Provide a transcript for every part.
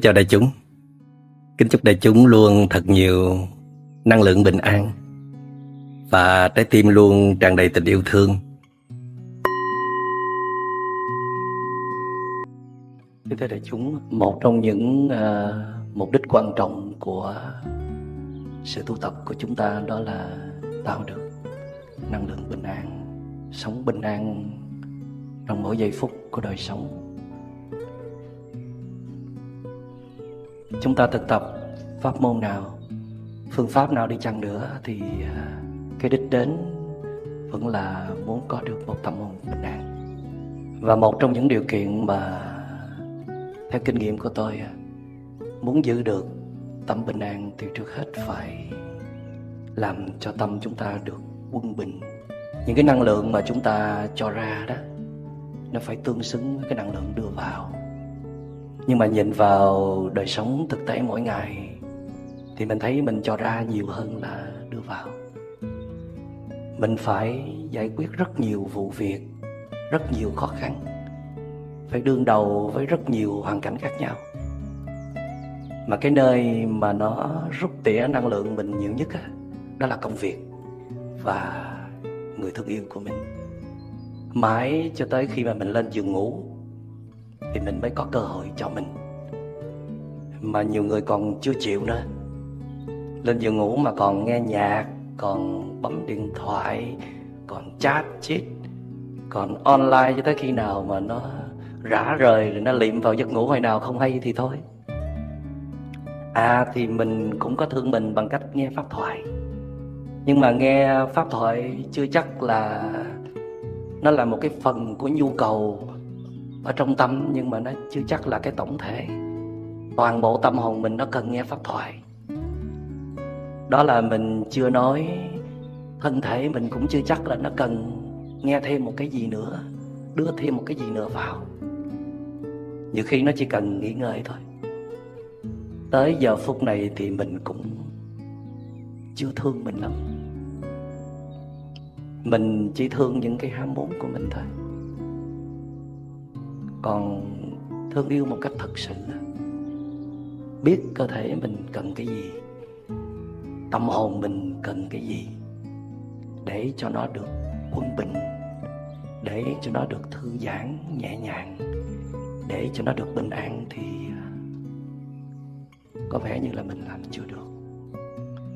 chào đại chúng. Kính chúc đại chúng luôn thật nhiều năng lượng bình an và trái tim luôn tràn đầy tình yêu thương. Kính thưa đại chúng, một trong những mục đích quan trọng của sự tu tập của chúng ta đó là tạo được năng lượng bình an, sống bình an trong mỗi giây phút của đời sống. Chúng ta thực tập pháp môn nào, phương pháp nào đi chăng nữa thì cái đích đến vẫn là muốn có được một tâm hồn bình an. Và một trong những điều kiện mà theo kinh nghiệm của tôi, muốn giữ được tâm bình an thì trước hết phải làm cho tâm chúng ta được quân bình. Những cái năng lượng mà chúng ta cho ra đó, nó phải tương xứng với cái năng lượng đưa vào. Nhưng mà nhìn vào đời sống thực tế mỗi ngày thì mình thấy mình cho ra nhiều hơn là đưa vào. Mình phải giải quyết rất nhiều vụ việc, rất nhiều khó khăn, phải đương đầu với rất nhiều hoàn cảnh khác nhau. Mà cái nơi mà nó rút tỉa năng lượng mình nhiều nhất đó là công việc và người thương yêu của mình. Mãi cho tới khi mà mình lên giường ngủ thì mình mới có cơ hội cho mình. Mà nhiều người còn chưa chịu nữa. Lên giường ngủ mà còn nghe nhạc, còn bấm điện thoại, còn chat chít, còn online cho tới khi nào mà nó rã rời rồi nó liệm vào giấc ngủ hồi nào không hay thì thôi. Thì mình cũng có thương mình bằng cách nghe pháp thoại. Nhưng mà nghe pháp thoại chưa chắc là nó là một cái phần của nhu cầu ở trong tâm, nhưng mà nó chưa chắc là cái tổng thể. Toàn bộ tâm hồn mình nó cần nghe pháp thoại. Đó là mình chưa nói thân thể mình cũng chưa chắc là nó cần nghe thêm một cái gì nữa, đưa thêm một cái gì nữa vào. Nhiều khi nó chỉ cần nghỉ ngơi thôi. Tới giờ phút này thì mình cũng chưa thương mình lắm. Mình chỉ thương những cái ham muốn của mình thôi. Còn thương yêu một cách thật sự, biết cơ thể mình cần cái gì, tâm hồn mình cần cái gì, để cho nó được quân bình, để cho nó được thư giãn nhẹ nhàng, để cho nó được bình an, thì có vẻ như là mình làm chưa được,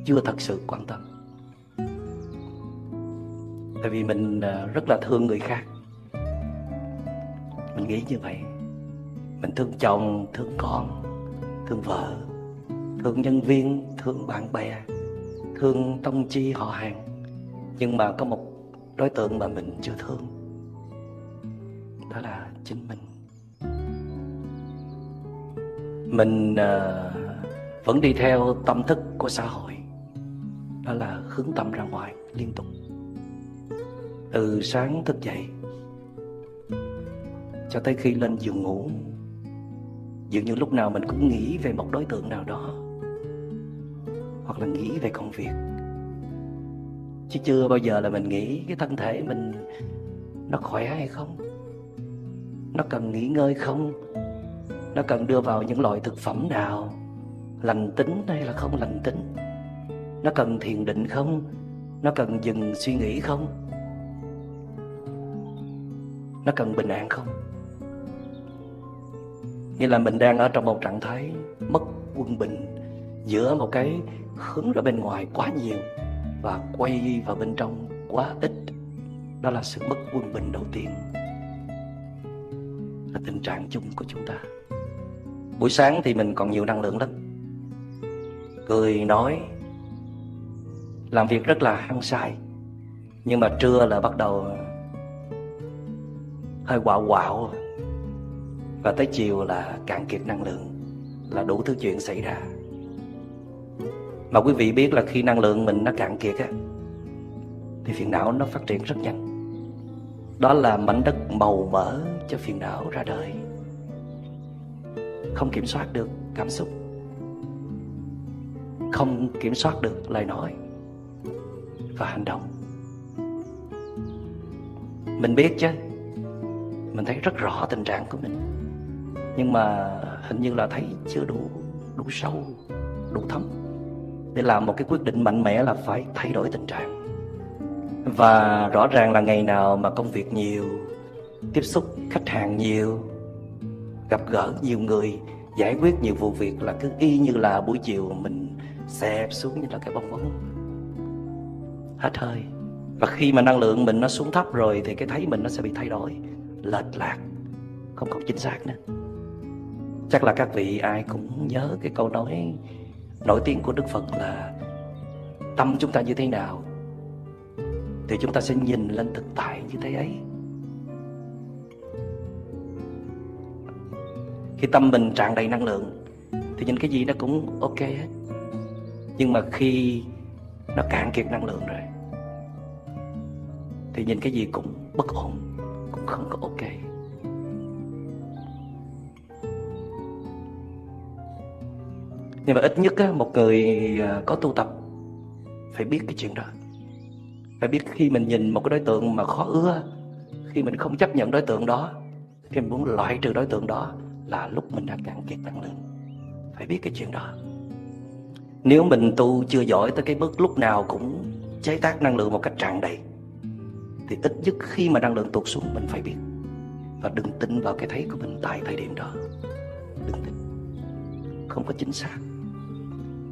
chưa thật sự quan tâm. Tại vì mình rất là thương người khác. Mình nghĩ như vậy. Mình thương chồng, thương con, thương vợ, thương nhân viên, thương bạn bè, thương tông chi họ hàng. Nhưng mà có một đối tượng mà mình chưa thương, đó là chính mình. Mình vẫn đi theo tâm thức của xã hội, đó là hướng tâm ra ngoài liên tục. Từ sáng thức dậy cho tới khi lên giường ngủ, dường như lúc nào mình cũng nghĩ về một đối tượng nào đó, hoặc là nghĩ về công việc. Chứ chưa bao giờ là mình nghĩ cái thân thể mình nó khỏe hay không, nó cần nghỉ ngơi không, nó cần đưa vào những loại thực phẩm nào, lành tính hay là không lành tính, nó cần thiền định không, nó cần dừng suy nghĩ không, nó cần bình an không. Như là mình đang ở trong một trạng thái mất quân bình, giữa một cái hướng ra bên ngoài quá nhiều và quay vào bên trong quá ít. Đó là sự mất quân bình đầu tiên, là tình trạng chung của chúng ta. Buổi sáng thì mình còn nhiều năng lượng lắm, cười nói, làm việc rất là hăng say. Nhưng mà trưa là bắt đầu hơi quạo quạo, và tới chiều là cạn kiệt năng lượng, là đủ thứ chuyện xảy ra. Mà quý vị biết là khi năng lượng mình nó cạn kiệt thì phiền não nó phát triển rất nhanh. Đó là mảnh đất màu mỡ cho phiền não ra đời. Không kiểm soát được cảm xúc, không kiểm soát được lời nói và hành động. Mình biết chứ, mình thấy rất rõ tình trạng của mình. nhưng mà hình như là thấy chưa đủ sâu, đủ thấm để làm một cái quyết định mạnh mẽ là phải thay đổi tình trạng. Và rõ ràng là ngày nào mà công việc nhiều, tiếp xúc khách hàng nhiều, gặp gỡ nhiều người, giải quyết nhiều vụ việc, là cứ y như là buổi chiều mình xẹp xuống như là cái bong bóng hết hơi. Và khi mà năng lượng mình nó xuống thấp rồi thì cái thấy mình nó sẽ bị thay đổi, lệch lạc, không còn chính xác nữa. Chắc là các vị ai cũng nhớ cái câu nói nổi tiếng của Đức Phật là tâm chúng ta như thế nào thì chúng ta sẽ nhìn lên thực tại như thế ấy. Khi tâm mình tràn đầy năng lượng thì nhìn cái gì nó cũng ok hết. Nhưng mà khi nó cạn kiệt năng lượng rồi thì nhìn cái gì cũng bất ổn, cũng không có ok. Nhưng mà ít nhất á, một người có tu tập phải biết cái chuyện đó. Phải biết khi mình nhìn một cái đối tượng mà khó ưa, khi mình không chấp nhận đối tượng đó, khi mình muốn loại trừ đối tượng đó là lúc mình đã cạn kiệt năng lượng. Phải biết cái chuyện đó. Nếu mình tu chưa giỏi tới cái mức lúc nào cũng chế tác năng lượng một cách tràn đầy thì ít nhất khi mà năng lượng tụt xuống mình phải biết. Và đừng tin vào cái thấy của mình tại thời điểm đó. Đừng tin. Không có chính xác.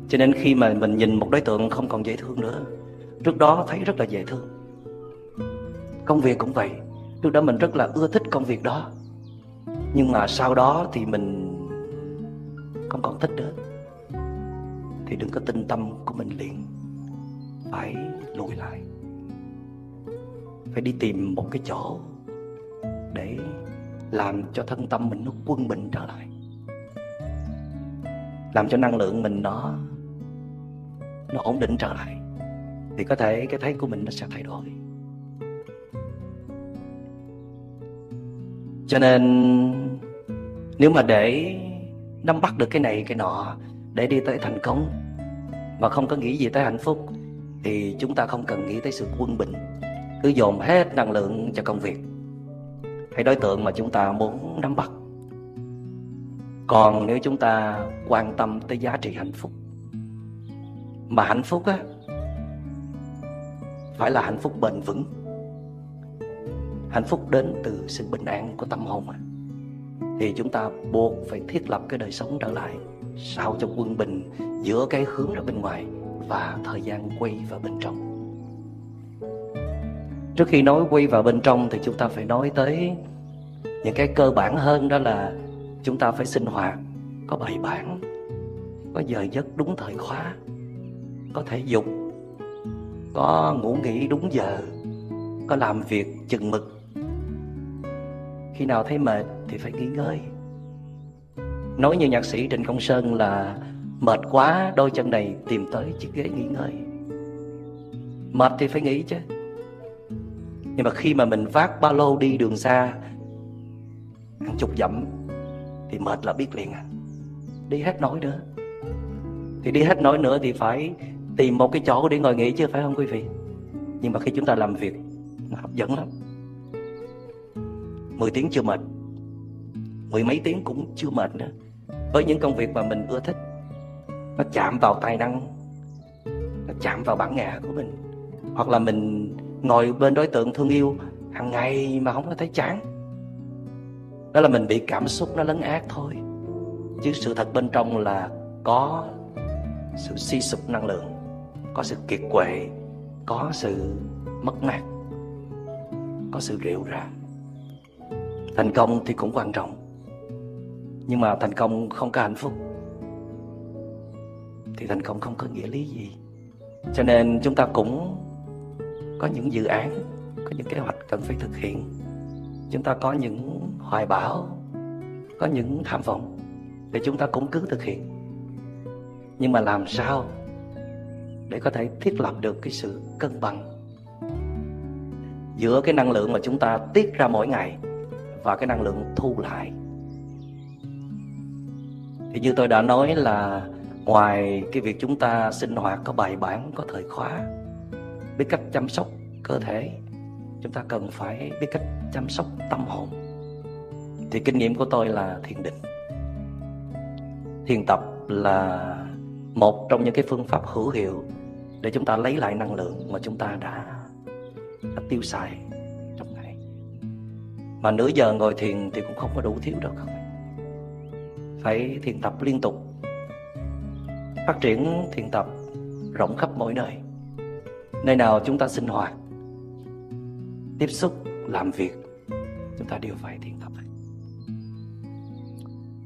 Cho nên khi mà mình nhìn một đối tượng không còn dễ thương nữa, trước đó thấy rất là dễ thương. Công việc cũng vậy. Trước đó mình rất là ưa thích công việc đó, nhưng mà sau đó thì mình không còn thích nữa. Thì đừng có tin tâm của mình liền. Phải lùi lại. Phải đi tìm một cái chỗ để làm cho thân tâm mình nó quân bình trở lại, làm cho năng lượng mình nó ổn định trở lại, thì có thể cái thấy của mình nó sẽ thay đổi. Cho nên nếu mà để nắm bắt được cái này cái nọ để đi tới thành công mà không có nghĩ gì tới hạnh phúc thì chúng ta không cần nghĩ tới sự quân bình, cứ dồn hết năng lượng cho công việc hay đối tượng mà chúng ta muốn nắm bắt. Còn nếu chúng ta quan tâm tới giá trị hạnh phúc, mà hạnh phúc á phải là hạnh phúc bền vững, hạnh phúc đến từ sự bình an của tâm hồn thì chúng ta buộc phải thiết lập cái đời sống trở lại sao cho quân bình giữa cái hướng ra bên ngoài và thời gian quay vào bên trong. Trước khi nói quay vào bên trong thì chúng ta phải nói tới những cái cơ bản hơn, đó là chúng ta phải sinh hoạt có bài bản, có giờ giấc đúng thời khóa, có thể dục, có ngủ nghỉ đúng giờ, có làm việc chừng mực. Khi nào thấy mệt thì phải nghỉ ngơi. Nói như nhạc sĩ Trịnh Công Sơn là mệt quá đôi chân này tìm tới chiếc ghế nghỉ ngơi. Mệt thì phải nghỉ chứ. Nhưng mà khi mà mình vác ba lô đi đường xa hàng chục dặm thì mệt là biết liền đi hết nổi nữa. Thì đi hết nổi nữa thì phải tìm một cái chỗ để ngồi nghỉ chứ, phải không quý vị? Nhưng mà khi chúng ta làm việc nó hấp dẫn lắm. 10 tiếng chưa mệt, 10 mấy tiếng cũng chưa mệt nữa. Với những công việc mà mình ưa thích, nó chạm vào tài năng, nó chạm vào bản ngã của mình. Hoặc là mình ngồi bên đối tượng thương yêu hàng ngày mà không có thấy chán. Đó là mình bị cảm xúc nó lấn át thôi. Chứ sự thật bên trong là có sự suy sụp năng lượng, có sự kiệt quệ, có sự mất mát, có sự rệu rã. Thành công thì cũng quan trọng, nhưng mà thành công không có hạnh phúc thì thành công không có nghĩa lý gì. Cho nên chúng ta cũng có những dự án, có những kế hoạch cần phải thực hiện. Chúng ta có những hoài bão, có những tham vọng thì chúng ta cũng cứ thực hiện. Nhưng mà làm sao để có thể thiết lập được cái sự cân bằng giữa cái năng lượng mà chúng ta tiết ra mỗi ngày và cái năng lượng thu lại. Thì như tôi đã nói là ngoài cái việc chúng ta sinh hoạt có bài bản, có thời khóa, biết cách chăm sóc cơ thể, chúng ta cần phải biết cách chăm sóc tâm hồn. Thì kinh nghiệm của tôi là thiền định. Thiền tập là một trong những cái phương pháp hữu hiệu để chúng ta lấy lại năng lượng mà chúng ta đã tiêu xài trong ngày. Mà nửa giờ ngồi thiền thì cũng không có đủ thiếu đâu các bạn. Phải thiền tập liên tục, phát triển thiền tập rộng khắp mọi nơi. Nơi nào chúng ta sinh hoạt, tiếp xúc, làm việc, chúng ta đều phải thiền tập.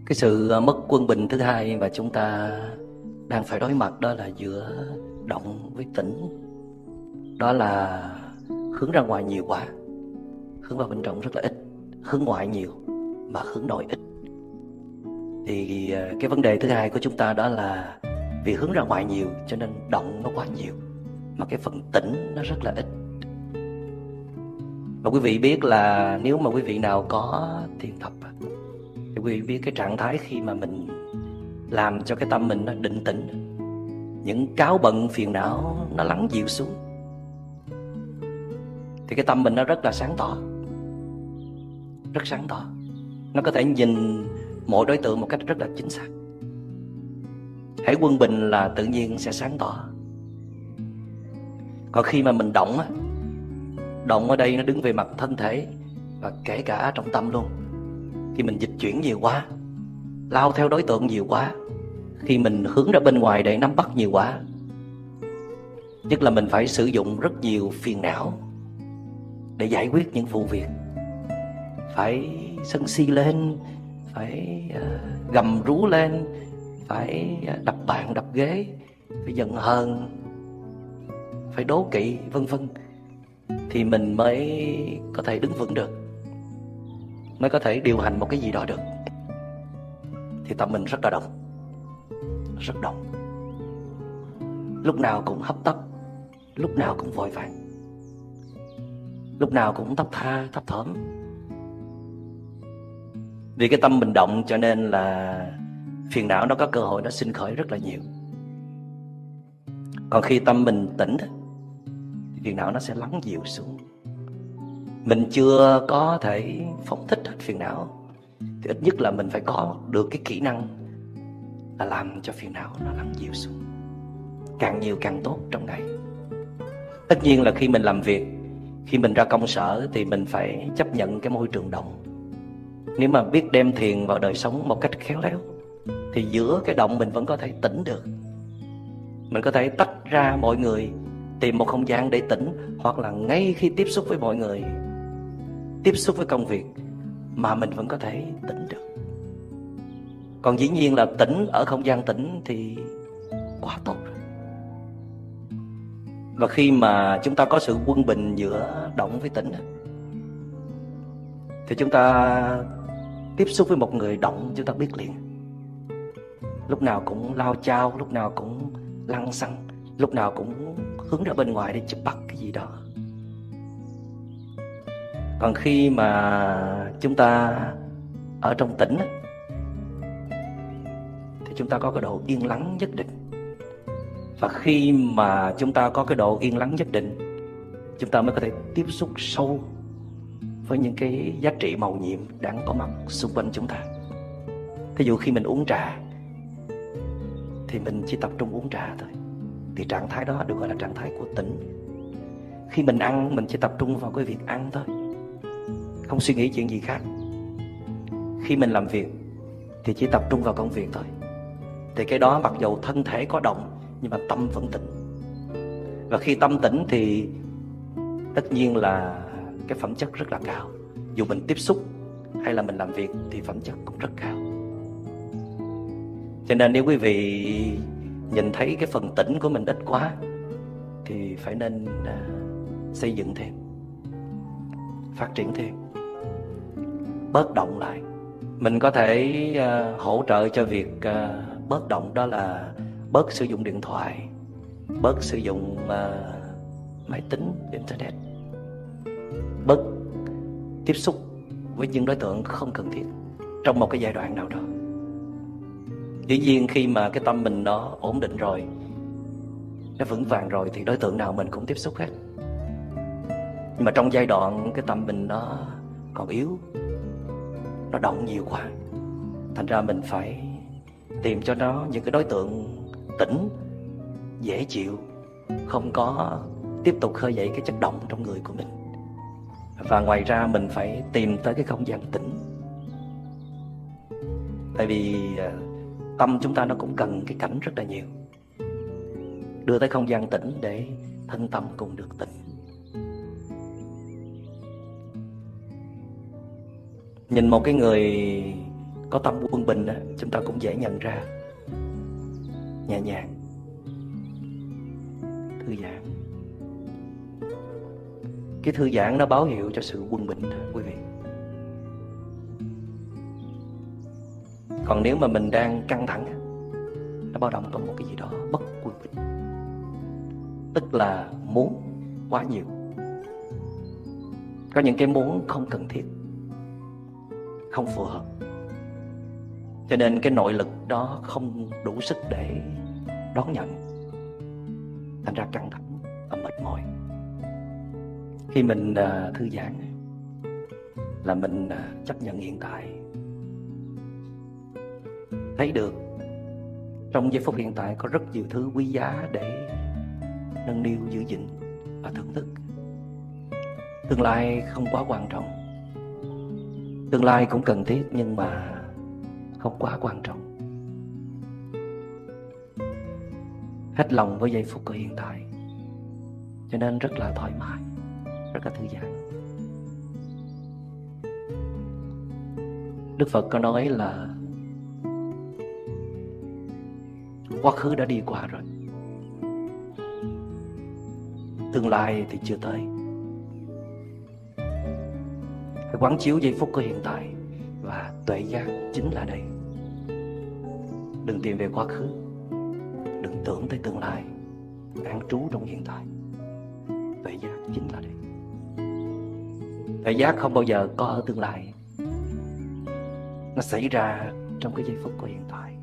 Cái sự mất quân bình thứ hai mà chúng ta đang phải đối mặt đó là giữa động với tĩnh. Đó là hướng ra ngoài nhiều quá, hướng vào bên trong rất là ít, hướng ngoại nhiều mà hướng nội ít. Thì cái vấn đề thứ hai của chúng ta đó là vì hướng ra ngoài nhiều cho nên động nó quá nhiều, mà cái phần tĩnh nó rất là ít. Và quý vị biết là nếu mà quý vị nào có thiền tập thì quý vị biết cái trạng thái khi mà mình làm cho cái tâm mình nó định tĩnh, những cáu bận phiền não nó lắng dịu xuống, thì cái tâm mình nó rất là sáng tỏ, rất sáng tỏ. Nó có thể nhìn mọi đối tượng một cách rất là chính xác. Hãy quân bình là tự nhiên sẽ sáng tỏ. Còn khi mà mình động ở đây nó đứng về mặt thân thể và kể cả trong tâm luôn. Khi mình dịch chuyển nhiều quá, lao theo đối tượng nhiều quá, khi mình hướng ra bên ngoài để nắm bắt nhiều quá, nhất là mình phải sử dụng rất nhiều phiền não để giải quyết những vụ việc. Phải sân si lên, phải gầm rú lên, phải đập bàn đập ghế, phải giận hờn, phải đố kỵ vân vân, thì mình mới có thể đứng vững được, mới có thể điều hành một cái gì đó được. Thì tâm mình rất là động, rất động, lúc nào cũng hấp tấp, lúc nào cũng vội vàng, lúc nào cũng thấp tha thấp thỏm. Vì cái tâm mình động cho nên là phiền não nó có cơ hội nó sinh khởi rất là nhiều. Còn khi tâm mình tĩnh thì phiền não nó sẽ lắng dịu xuống. Mình chưa có thể phóng thích hết phiền não thì ít nhất là mình phải có được cái kỹ năng là làm cho phiền não nó lắng dịu xuống, càng nhiều càng tốt trong ngày. Tất nhiên là khi mình làm việc, khi mình ra công sở thì mình phải chấp nhận cái môi trường động. Nếu mà biết đem thiền vào đời sống một cách khéo léo thì giữa cái động mình vẫn có thể tĩnh được. Mình có thể tách ra mọi người, tìm một không gian để tĩnh, hoặc là ngay khi tiếp xúc với mọi người, tiếp xúc với công việc mà mình vẫn có thể tĩnh được. Còn dĩ nhiên là tĩnh ở không gian tĩnh thì quá tốt rồi. Và khi mà chúng ta có sự quân bình giữa động với tĩnh thì chúng ta tiếp xúc với một người động, chúng ta biết liền. Lúc nào cũng lao chao, lúc nào cũng lăng xăng, lúc nào cũng hướng ra bên ngoài để chụp bắt cái gì đó. Còn khi mà chúng ta ở trong tĩnh thì chúng ta có cái độ yên lắng nhất định. Và khi mà chúng ta có cái độ yên lắng nhất định, chúng ta mới có thể tiếp xúc sâu với những cái giá trị màu nhiệm đang có mặt xung quanh chúng ta. Thí dụ khi mình uống trà thì mình chỉ tập trung uống trà thôi, thì trạng thái đó được gọi là trạng thái của tĩnh. Khi mình ăn, mình chỉ tập trung vào cái việc ăn thôi, không suy nghĩ chuyện gì khác. Khi mình làm việc thì chỉ tập trung vào công việc thôi, thì cái đó mặc dầu thân thể có động nhưng mà tâm vẫn tĩnh. Và khi tâm tĩnh thì tất nhiên là cái phẩm chất rất là cao. Dù mình tiếp xúc hay là mình làm việc thì phẩm chất cũng rất cao. Cho nên nếu quý vị nhìn thấy cái phần tĩnh của mình ít quá thì phải nên xây dựng thêm, phát triển thêm, bớt động lại. Mình có thể hỗ trợ cho việc bớt động, đó là bớt sử dụng điện thoại, bớt sử dụng máy tính, internet, bớt tiếp xúc với những đối tượng không cần thiết trong một cái giai đoạn nào đó. Dĩ nhiên khi mà cái tâm mình nó ổn định rồi, nó vững vàng rồi thì đối tượng nào mình cũng tiếp xúc hết. Nhưng mà trong giai đoạn cái tâm mình nó còn yếu, nó động nhiều quá, thành ra mình phải tìm cho nó những cái đối tượng tĩnh, dễ chịu, không có tiếp tục khơi dậy cái chất động trong người của mình. Và ngoài ra mình phải tìm tới cái không gian tĩnh. Tại vì tâm chúng ta nó cũng cần cái cảnh rất là nhiều. Đưa tới không gian tĩnh để thân tâm cùng được tĩnh. Nhìn một cái người có tâm quân bình đó, chúng ta cũng dễ nhận ra. Nhẹ nhàng, thư giãn. Cái thư giãn nó báo hiệu cho sự quân bình đó, quý vị. Còn nếu mà mình đang căng thẳng, nó báo động có một cái gì đó bất quân bình. Tức là muốn quá nhiều. Có những cái muốn không cần thiết, không phù hợp, cho nên cái nội lực đó không đủ sức để đón nhận, thành ra căng thẳng và mệt mỏi. Khi mình thư giãn là mình chấp nhận hiện tại, thấy được trong giây phút hiện tại có rất nhiều thứ quý giá để nâng niu, giữ gìn và thưởng thức. Tương lai không quá quan trọng, tương lai cũng cần thiết nhưng mà không quá quan trọng. Hết lòng với giây phút của hiện tại, cho nên rất là thoải mái, rất là thư giãn. Đức Phật có nói là quá khứ đã đi qua rồi, tương lai thì chưa tới. Phải quán chiếu giây phút của hiện tại, và tuệ giác chính là đây. Đừng tìm về quá khứ, đừng tưởng tới tương lai, an trú trong hiện tại. Tuệ giác chính là đây. Tuệ giác không bao giờ có ở tương lai, nó xảy ra trong cái giây phút của hiện tại.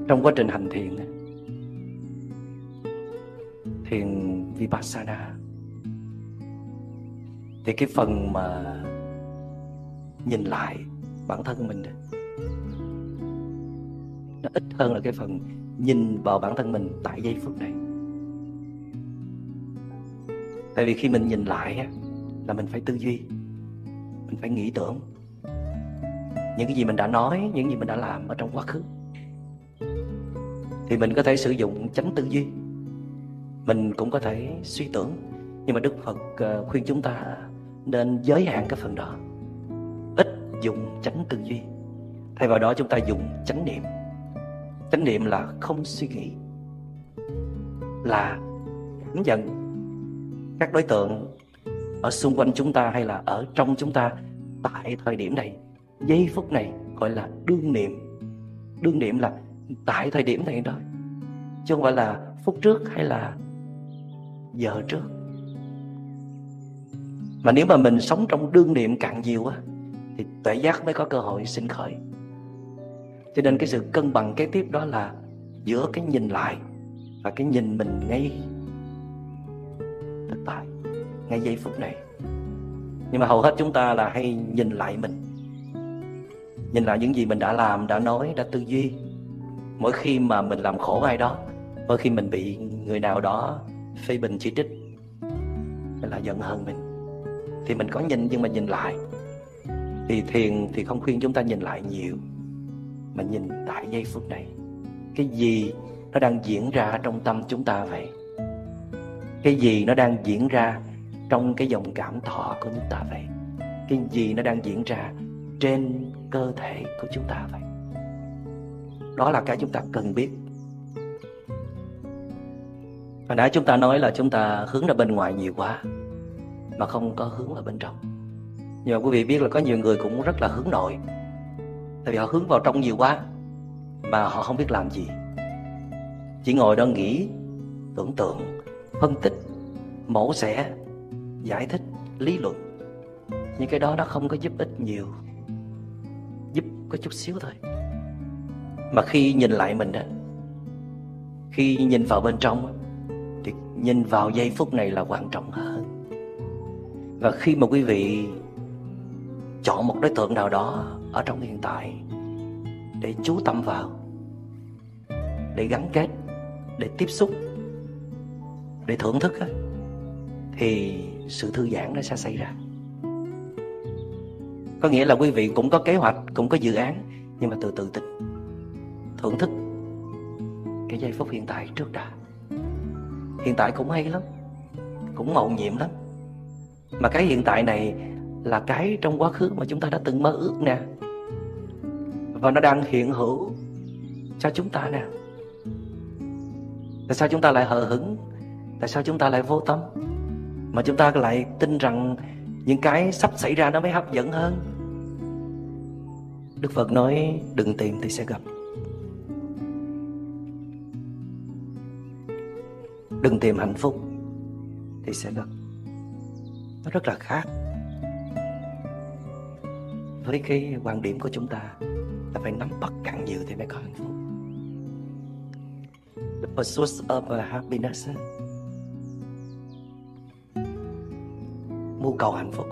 Trong quá trình hành thiền, thiền Vipassana, thì cái phần mà nhìn lại bản thân mình nó ít hơn là cái phần nhìn vào bản thân mình tại giây phút này. Tại vì khi mình nhìn lại là mình phải tư duy, mình phải nghĩ tưởng những cái gì mình đã nói, những gì mình đã làm ở trong quá khứ. Thì mình có thể sử dụng chánh tư duy, mình cũng có thể suy tưởng. Nhưng mà Đức Phật khuyên chúng ta nên giới hạn cái phần đó, ít dùng chánh tư duy. Thay vào đó chúng ta dùng chánh niệm. Chánh niệm là không suy nghĩ, là cảm nhận các đối tượng ở xung quanh chúng ta hay là ở trong chúng ta tại thời điểm này, giây phút này, gọi là đương niệm. Đương niệm là tại thời điểm này thôi, chứ không phải là phút trước hay là giờ trước. Mà nếu mà mình sống trong đương niệm cạn nhiều thì tuệ giác mới có cơ hội sinh khởi. Cho nên cái sự cân bằng kế tiếp đó là giữa cái nhìn lại và cái nhìn mình ngay thực tại, ngay giây phút này. Nhưng mà hầu hết chúng ta là hay nhìn lại mình, nhìn lại những gì mình đã làm, đã nói, đã tư duy. Mỗi khi mà mình làm khổ ai đó, mỗi khi mình bị người nào đó phê bình chỉ trích hay là giận hờn mình, thì mình có nhìn nhưng mà nhìn lại. Thì thiền thì không khuyên chúng ta nhìn lại nhiều, mà nhìn tại giây phút này. Cái gì nó đang diễn ra trong tâm chúng ta vậy? Cái gì nó đang diễn ra trong cái dòng cảm thọ của chúng ta vậy? Cái gì nó đang diễn ra trên cơ thể của chúng ta vậy? Đó là cái chúng ta cần biết. Hồi nãy chúng ta nói là chúng ta hướng ra bên ngoài nhiều quá mà không có hướng vào bên trong. Nhưng mà quý vị biết là có nhiều người cũng rất là hướng nội, tại vì họ hướng vào trong nhiều quá mà họ không biết làm gì, chỉ ngồi đó nghĩ, tưởng tượng, phân tích, mổ xẻ, giải thích, lý luận. Nhưng cái đó nó không có giúp ích nhiều, giúp có chút xíu thôi. Mà khi nhìn lại mình đó, khi nhìn vào bên trong thì nhìn vào giây phút này là quan trọng hơn. Và khi mà quý vị chọn một đối tượng nào đó ở trong hiện tại để chú tâm vào, để gắn kết, để tiếp xúc, để thưởng thức á, thì sự thư giãn nó sẽ xảy ra. Có nghĩa là quý vị cũng có kế hoạch, cũng có dự án, nhưng mà từ từ tỉnh, thưởng thức cái giây phút hiện tại trước đã. Hiện tại cũng hay lắm, cũng mầu nhiệm lắm. Mà cái hiện tại này là cái trong quá khứ mà chúng ta đã từng mơ ước nè, và nó đang hiện hữu cho chúng ta nè. Tại sao chúng ta lại hờ hững? Tại sao chúng ta lại vô tâm? Mà chúng ta lại tin rằng những cái sắp xảy ra nó mới hấp dẫn hơn. Đức Phật nói đừng tìm thì sẽ gặp. Đừng tìm hạnh phúc thì sẽ gặp. Nó rất là khác với cái quan điểm của chúng ta là phải nắm bắt càng nhiều thì mới có hạnh phúc. The pursuit of happiness, mưu cầu hạnh phúc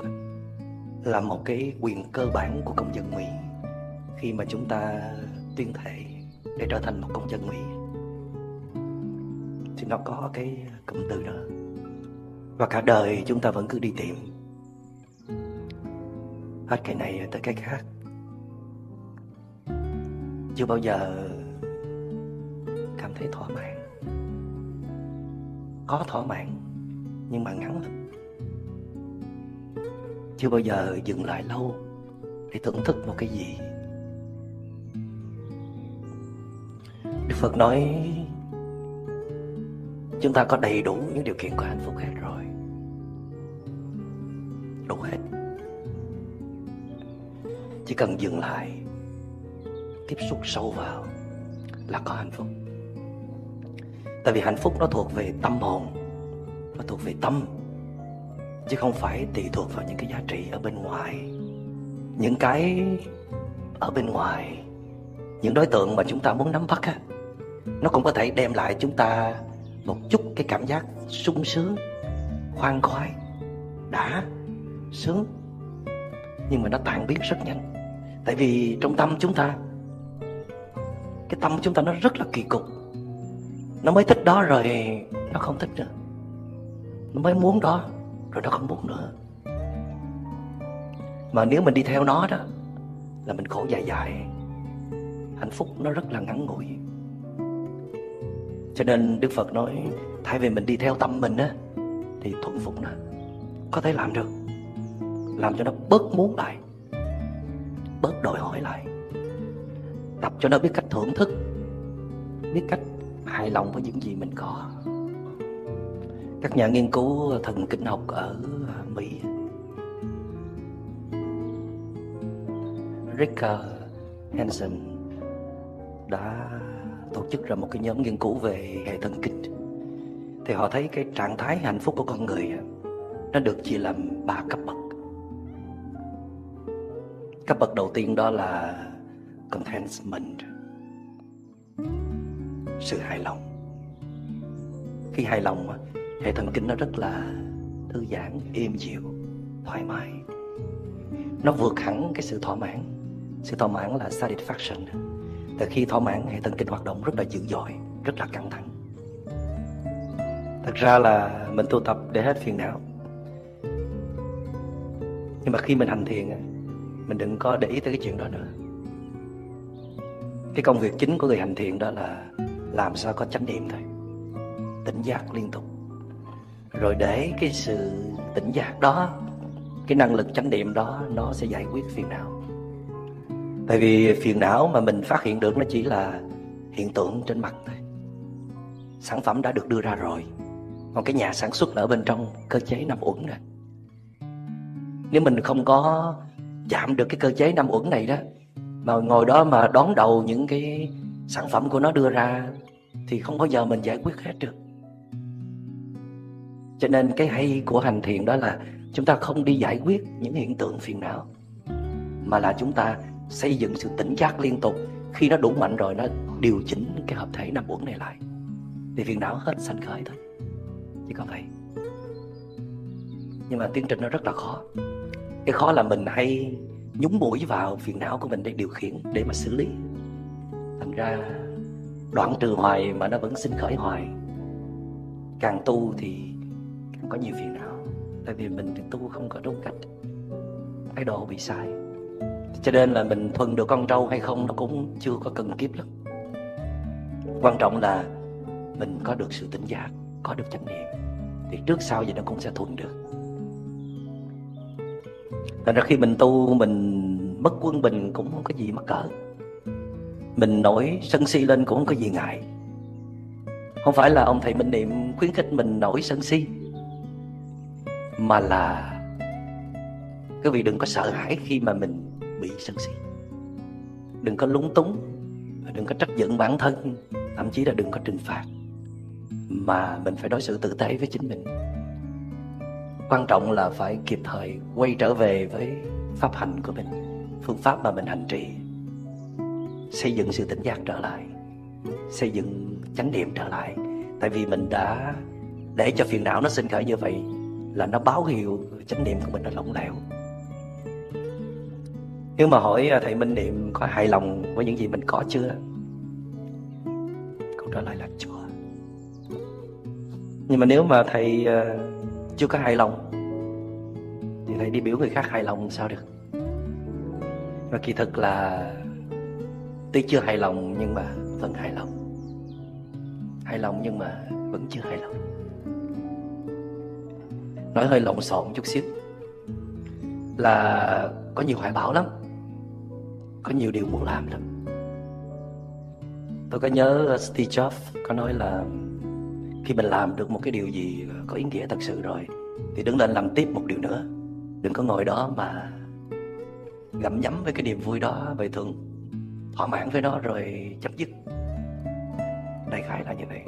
là một cái quyền cơ bản của công dân Mỹ khi mà chúng ta tuyên thệ để trở thành một công dân Mỹ. Thì nó có cái cụm từ đó, và cả đời chúng ta vẫn cứ đi tìm hết cái này tới cái khác, chưa bao giờ cảm thấy thỏa mãn. Có thỏa mãn nhưng mà ngắn lắm. Chưa bao giờ dừng lại lâu để thưởng thức một cái gì. Đức Phật nói chúng ta có đầy đủ những điều kiện của hạnh phúc hết rồi, đủ hết. Chỉ cần dừng lại, tiếp xúc sâu vào là có hạnh phúc. Tại vì hạnh phúc nó thuộc về tâm hồn, nó thuộc về tâm, chứ không phải tùy thuộc vào những cái giá trị ở bên ngoài. Những cái ở bên ngoài, những đối tượng mà chúng ta muốn nắm bắt á, nó cũng có thể đem lại chúng ta một chút cái cảm giác sung sướng, khoan khoái, đã, sướng. Nhưng mà nó tan biến rất nhanh. Tại vì trong tâm chúng ta, cái tâm chúng ta nó rất là kỳ cục. Nó mới thích đó rồi nó không thích nữa, nó mới muốn đó rồi nó không muốn nữa. Mà nếu mình đi theo nó đó là mình khổ dài dài. Hạnh phúc nó rất là ngắn ngủi. Cho nên Đức Phật nói thay vì mình đi theo tâm mình á, thì thuần phục nó. Có thể làm được, làm cho nó bớt muốn lại, bớt đòi hỏi lại. Tập cho nó biết cách thưởng thức, biết cách hài lòng với những gì mình có. Các nhà nghiên cứu thần kinh học ở Mỹ, Rick Hanson đã tổ chức ra một cái nhóm nghiên cứu về hệ thần kinh. Thì họ thấy cái trạng thái hạnh phúc của con người nó được chia làm 3 cấp bậc. Cấp bậc đầu tiên đó là contentment, sự hài lòng. Khi hài lòng, hệ thần kinh nó rất là thư giãn, êm dịu, thoải mái. Nó vượt hẳn cái sự thỏa mãn. Sự thỏa mãn là satisfaction. Từ khi thỏa mãn, hệ thần kinh hoạt động rất là dữ dội, rất là căng thẳng. Thật ra là mình tu tập để hết phiền não. Nhưng mà khi mình hành thiền, mình đừng có để ý tới cái chuyện đó nữa. Cái công việc chính của người hành thiền đó là làm sao có chánh niệm thôi, tỉnh giác liên tục. Rồi để cái sự tỉnh giác đó, cái năng lực chánh niệm đó, nó sẽ giải quyết phiền não. Tại vì phiền não mà mình phát hiện được nó chỉ là hiện tượng trên mặt thôi. Sản phẩm đã được đưa ra rồi, còn cái nhà sản xuất ở bên trong, cơ chế năm uẩn nè. Nếu mình không có chạm được cái cơ chế năm uẩn này đó, mà ngồi đó mà đón đầu những cái sản phẩm của nó đưa ra, thì không bao giờ mình giải quyết hết được. Cho nên cái hay của hành thiền đó là chúng ta không đi giải quyết những hiện tượng phiền não, mà là chúng ta xây dựng sự tỉnh giác liên tục. Khi nó đủ mạnh rồi, nó điều chỉnh cái hợp thể năm uẩn này lại, thì phiền não hết sanh khởi thôi. Chỉ có vậy. Nhưng mà tiến trình nó rất là khó. Cái khó là mình hay nhúng mũi vào phiền não của mình để điều khiển, để mà xử lý. Thành ra đoạn trừ hoài mà nó vẫn sinh khởi hoài. Càng tu thì càng có nhiều phiền não, tại vì mình tu không có đúng cách, thái độ bị sai. Cho nên là mình thuần được con trâu hay không nó cũng chưa có cần kiếp lắm. Quan trọng là mình có được sự tỉnh giác, có được chánh niệm, thì trước sau gì nó cũng sẽ thuần được. Thành ra khi mình tu, mình mất quân bình cũng không có gì mắc cỡ, mình nổi sân si lên cũng không có gì ngại. Không phải là ông thầy Minh Niệm khuyến khích mình nổi sân si, mà là quý vị đừng có sợ hãi khi mà mình bị sân si. Đừng có lúng túng, đừng có trách giận bản thân, thậm chí là đừng có trừng phạt, mà mình phải đối xử tử tế với chính mình. Quan trọng là phải kịp thời quay trở về với pháp hành của mình, phương pháp mà mình hành trì, xây dựng sự tỉnh giác trở lại, xây dựng chánh niệm trở lại. Tại vì mình đã để cho phiền não nó sinh khởi như vậy là nó báo hiệu chánh niệm của mình nó lỏng lẻo. Nếu mà hỏi thầy Minh Niệm có hài lòng với những gì mình có chưa, câu trả lời là chưa. Nhưng mà nếu mà thầy chưa có hài lòng thì thầy đi biểu người khác hài lòng sao được. Và kỳ thực là tuy chưa hài lòng nhưng mà vẫn hài lòng, hài lòng nhưng mà vẫn chưa hài lòng. Nói hơi lộn xộn chút xíu là có nhiều hoài bão lắm, có nhiều điều muốn làm lắm. Tôi có nhớ Steve Jobs có nói là khi mình làm được một cái điều gì có ý nghĩa thật sự rồi thì đứng lên làm tiếp một điều nữa. Đừng có ngồi đó mà gặm nhấm với cái niềm vui đó, về thường thỏa mãn với nó rồi chấm dứt. Đại khái là như vậy.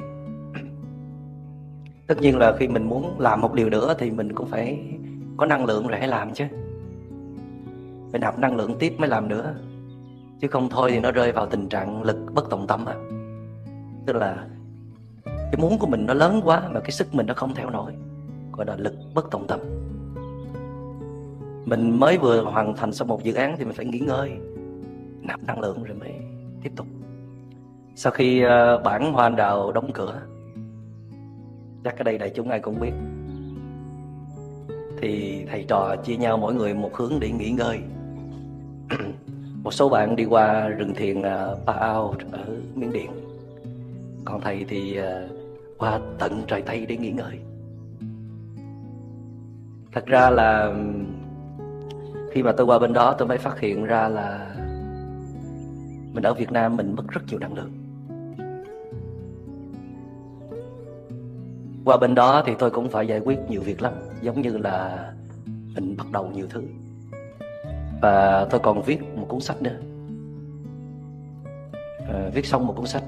Tất nhiên là khi mình muốn làm một điều nữa thì mình cũng phải có năng lượng rồi hãy làm chứ. Phải nạp năng lượng tiếp mới làm nữa, chứ không thôi thì nó rơi vào tình trạng lực bất tòng tâm à. Tức là cái muốn của mình nó lớn quá mà cái sức mình nó không theo nổi, gọi là lực bất tòng tâm. Mình mới vừa hoàn thành xong một dự án thì mình phải nghỉ ngơi, nạp năng lượng rồi mới tiếp tục. Sau khi bản Hoa Anh Đào đóng cửa, chắc ở đây đại chúng ai cũng biết, thì thầy trò chia nhau mỗi người một hướng để nghỉ ngơi. Một số bạn đi qua rừng thiền Pa Ao ở Miến Điện, còn thầy thì qua tận trời Tây để nghỉ ngơi. Thật ra là khi mà tôi qua bên đó tôi mới phát hiện ra là mình ở Việt Nam mình mất rất nhiều năng lượng. Qua bên đó thì tôi cũng phải giải quyết nhiều việc lắm, giống như là mình bắt đầu nhiều thứ. Và tôi còn viết một cuốn sách nữa, viết xong một cuốn sách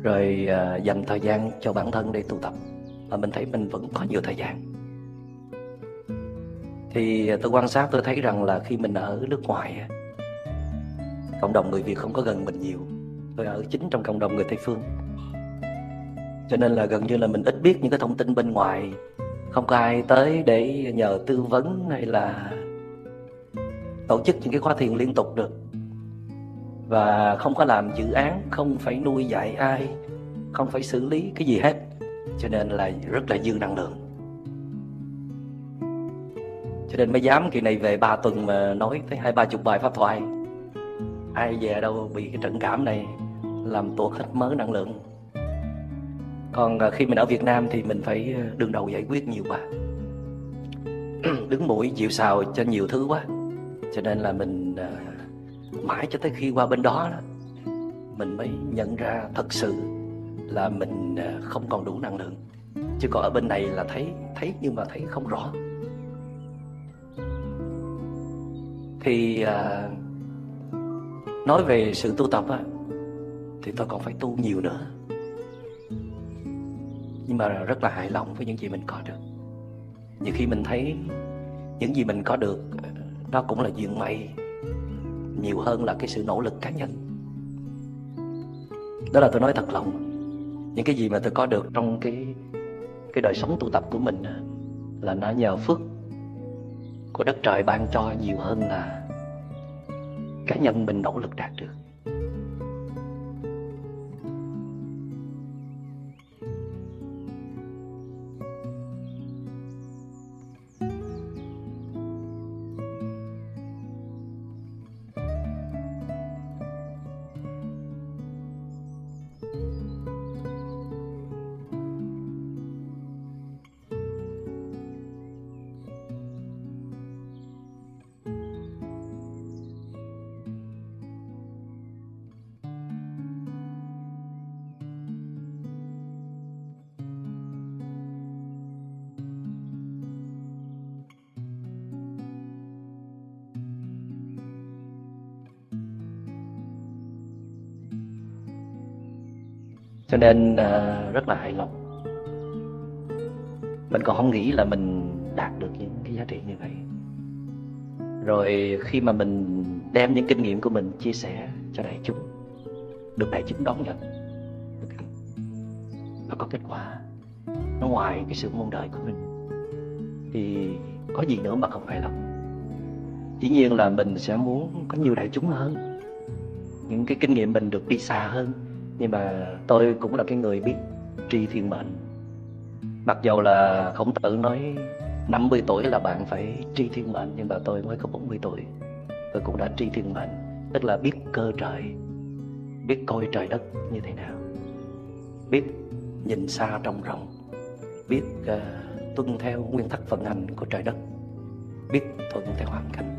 rồi dành thời gian cho bản thân để tu tập. Và mình thấy mình vẫn có nhiều thời gian. Thì tôi quan sát tôi thấy rằng là khi mình ở nước ngoài, cộng đồng người Việt không có gần mình nhiều. Tôi ở chính trong cộng đồng người Tây Phương, cho nên là gần như là mình ít biết những cái thông tin bên ngoài. Không có ai tới để nhờ tư vấn hay là tổ chức những cái khóa thiền liên tục được. Và không có làm dự án, không phải nuôi dạy ai, không phải xử lý cái gì hết. Cho nên là rất là dư năng lượng. Cho nên mới dám kỳ này về 3 tuần mà nói tới 20-30 bài pháp thoại. Ai về đâu bị cái trận cảm này làm tuột hết mớ năng lượng. Còn khi mình ở Việt Nam thì mình phải đương đầu giải quyết nhiều quá, đứng mũi chịu sào cho nhiều thứ quá. Cho nên là mình mãi cho tới khi qua bên đó mình mới nhận ra thật sự là mình không còn đủ năng lượng. Chứ còn ở bên này là thấy nhưng mà thấy không rõ. Thì nói về sự tu tập thì tôi còn phải tu nhiều nữa. Nhưng mà rất là hài lòng với những gì mình có được. Nhiều khi mình thấy những gì mình có được nó cũng là duyên may nhiều hơn là cái sự nỗ lực cá nhân. Đó là tôi nói thật lòng. Những cái gì mà tôi có được trong cái đời sống tu tập của mình là nó nhờ phước của đất trời ban cho nhiều hơn là cá nhân mình nỗ lực đạt được. Cho nên rất là hài lòng. Mình còn không nghĩ là mình đạt được những cái giá trị như vậy. Rồi khi mà mình đem những kinh nghiệm của mình chia sẻ cho đại chúng, được đại chúng đón nhận, và có kết quả nó ngoài cái sự mong đợi của mình, thì có gì nữa mà không hài lòng. Dĩ nhiên là mình sẽ muốn có nhiều đại chúng hơn, những cái kinh nghiệm mình được đi xa hơn. Nhưng mà tôi cũng là cái người biết tri thiên mệnh. Mặc dầu là Khổng Tử nói 50 tuổi là bạn phải tri thiên mệnh, nhưng mà tôi mới có 40 tuổi, tôi cũng đã tri thiên mệnh. Tức là biết cơ trời, biết coi trời đất như thế nào, biết nhìn xa trông rộng, biết tuân theo nguyên tắc vận hành của trời đất, biết thuận theo hoàn cảnh.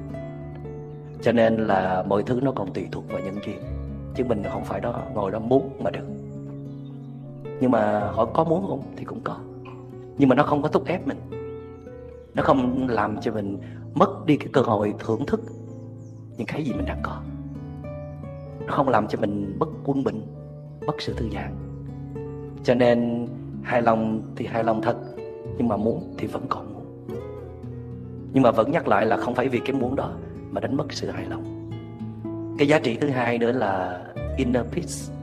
Cho nên là mọi thứ nó còn tùy thuộc vào nhân duyên, chứ mình không phải đó ngồi đó muốn mà được. Nhưng mà họ có muốn không thì cũng có, nhưng mà nó không có thúc ép mình, nó không làm cho mình mất đi cái cơ hội thưởng thức những cái gì mình đang có, nó không làm cho mình mất quân bình, mất sự thư giãn. Cho nên hài lòng thì hài lòng thật, nhưng mà muốn thì vẫn còn muốn. Nhưng mà vẫn nhắc lại là không phải vì cái muốn đó mà đánh mất sự hài lòng. Cái giá trị thứ hai nữa là inner peace.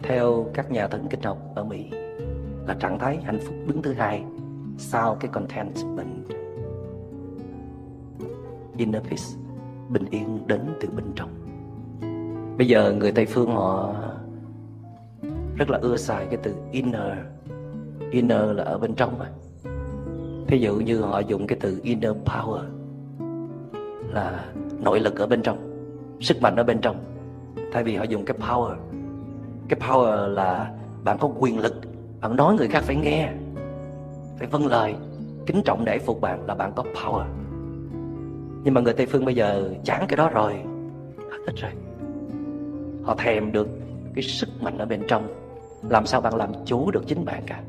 Theo các nhà thần kinh học ở Mỹ, là trạng thái hạnh phúc đứng thứ hai sau cái contentment. Inner peace, bình yên đến từ bên trong. Bây giờ người Tây phương họ rất là ưa xài cái từ inner. Inner là ở bên trong mà. Ví dụ như họ dùng cái từ inner power, là nội lực ở bên trong, sức mạnh ở bên trong. Thay vì họ dùng cái power. Cái power là bạn có quyền lực, bạn nói người khác phải nghe, phải vâng lời, kính trọng nể phục bạn, là bạn có power. Nhưng mà người Tây phương bây giờ chán cái đó rồi, hết thích rồi. Họ thèm được cái sức mạnh ở bên trong. Làm sao bạn làm chủ được chính bạn cả.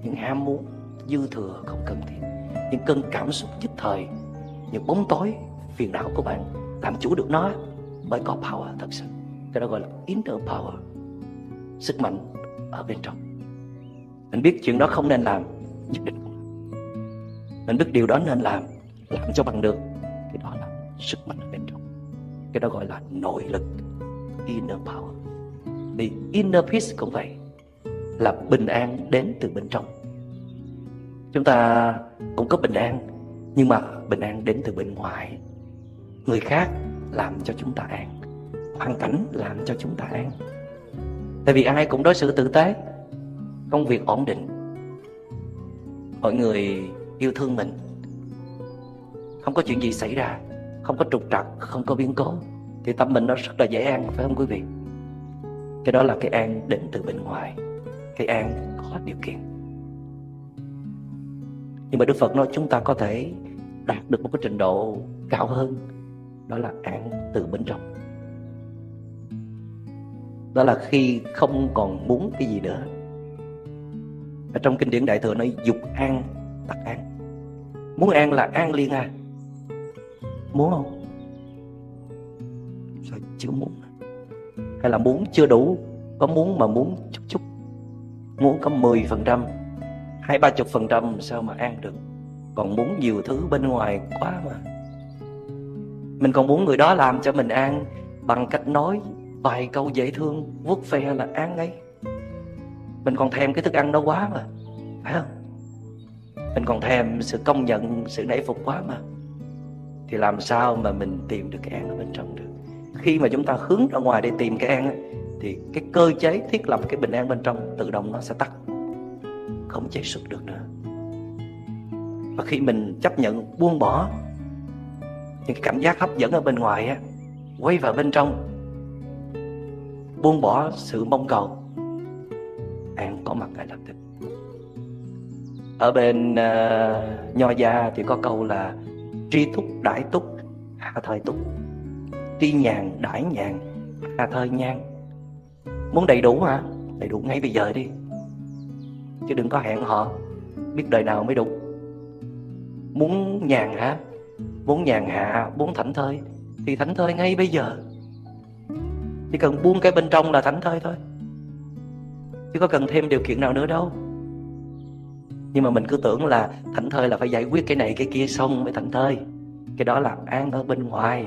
Những ham muốn dư thừa không cần thiết, những cơn cảm xúc nhất thời, những bóng tối phiền não của bạn, làm chủ được nó mới có power thật sự. Cái đó gọi là inner power, sức mạnh ở bên trong. Mình biết chuyện đó không nên làm, nhất định không làm. Mình biết điều đó nên làm cho bằng được. Cái đó là sức mạnh ở bên trong. Cái đó gọi là nội lực, inner power. Thì inner peace cũng vậy, là bình an đến từ bên trong. Chúng ta cũng có bình an, nhưng mà bình an đến từ bên ngoài. Người khác làm cho chúng ta an, hoàn cảnh làm cho chúng ta an. Tại vì ai cũng đối xử tử tế, công việc ổn định, mọi người yêu thương mình, không có chuyện gì xảy ra, không có trục trặc, không có biến cố, thì tâm mình nó rất là dễ an, phải không quý vị? Cái đó là cái an đến từ bên ngoài, cái an có điều kiện. Nhưng mà Đức Phật nói chúng ta có thể đạt được một cái trình độ cao hơn, đó là an từ bên trong. Đó là khi không còn muốn cái gì nữa. Ở trong kinh điển Đại Thừa nói dục an tắc an. Muốn an là an liền à. Muốn không? Sao chưa muốn? Hay là muốn chưa đủ? Có muốn mà muốn chút chút, muốn có 10%, 20-30% sao mà an được? Còn muốn nhiều thứ bên ngoài quá mà. Mình còn muốn người đó làm cho mình an bằng cách nói vài câu dễ thương, vuốt ve là an ngay. Mình còn thèm cái thức ăn đó quá mà, phải không? mình còn thèm sự công nhận, sự nể phục quá mà, thì làm sao mà mình tìm được cái an ở bên trong được. Khi mà chúng ta hướng ra ngoài để tìm cái an thì cái cơ chế thiết lập cái bình an bên trong tự động nó sẽ tắt, không chế xuất được nữa. Và khi mình chấp nhận buông bỏ những cái cảm giác hấp dẫn ở bên ngoài á, quay vào bên trong, buông bỏ sự mong cầu, an có mặt ngay lập tức. Ở bên Nho gia thì có câu là tri túc đãi túc hạ thời túc, tri nhàn đãi nhàn hạ thời nhàn. Muốn đầy đủ hả? Đầy đủ ngay bây giờ đi, chứ đừng có hẹn hò biết đời nào mới đủ. Muốn nhàn hả? Muốn nhàn hạ, muốn thảnh thơi thì thảnh thơi ngay bây giờ. Chỉ cần buông cái bên trong là thảnh thơi thôi, chứ có cần thêm điều kiện nào nữa đâu. Nhưng mà mình cứ tưởng là thảnh thơi là phải giải quyết cái này cái kia xong mới thảnh thơi. Cái đó là an ở bên ngoài.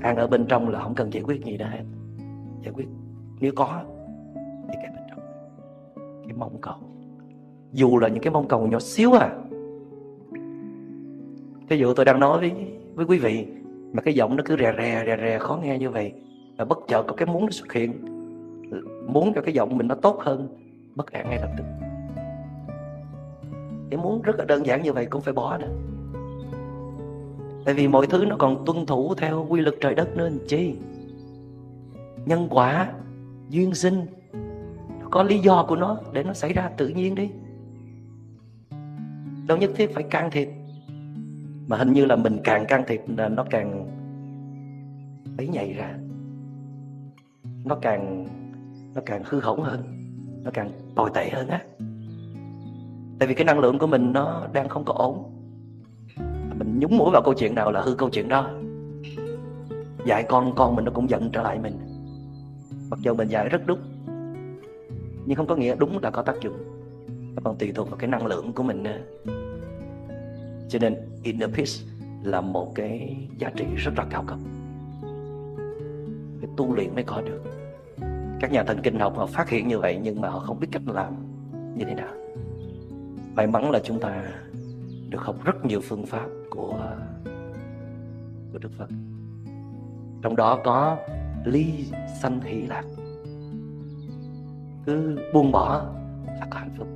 An ở bên trong là không cần giải quyết gì đâu hết. Giải quyết nếu có thì cái bên trong, cái mong cầu, dù là những cái mong cầu nhỏ xíu à. Ví dụ tôi đang nói với quý vị mà cái giọng nó cứ rè rè khó nghe như vậy, và bất chợt có cái muốn nó xuất hiện, muốn cho cái giọng mình nó tốt hơn, bất an ngay lập tức. Cái muốn rất là đơn giản như vậy cũng phải bỏ nữa. Tại vì mọi thứ nó còn tuân thủ theo quy luật trời đất nữa làm chi. Nhân quả, duyên sinh, nó có lý do của nó để nó xảy ra tự nhiên đi. Đâu nhất thiết phải can thiệp. Mà hình như là mình càng can thiệp là nó càng ấy nhảy ra, nó càng hư hỏng hơn, nó càng tồi tệ hơn á. Tại vì cái năng lượng của mình nó đang không có ổn. Mình nhúng mũi vào câu chuyện nào là hư câu chuyện đó. Dạy con mình nó cũng giận trở lại mình. Mặc dù mình dạy rất đúng, nhưng không có nghĩa đúng là có tác dụng. Nó còn tùy thuộc vào cái năng lượng của mình nữa. Cho nên inner peace là một cái giá trị rất là cao cấp, phải tu luyện mới có được. Các nhà thần kinh học họ phát hiện như vậy, nhưng mà họ không biết cách làm như thế nào. May mắn là chúng ta được học rất nhiều phương pháp của Đức Phật. Trong đó có ly sanh hỷ lạc. Cứ buông bỏ là có hạnh phúc.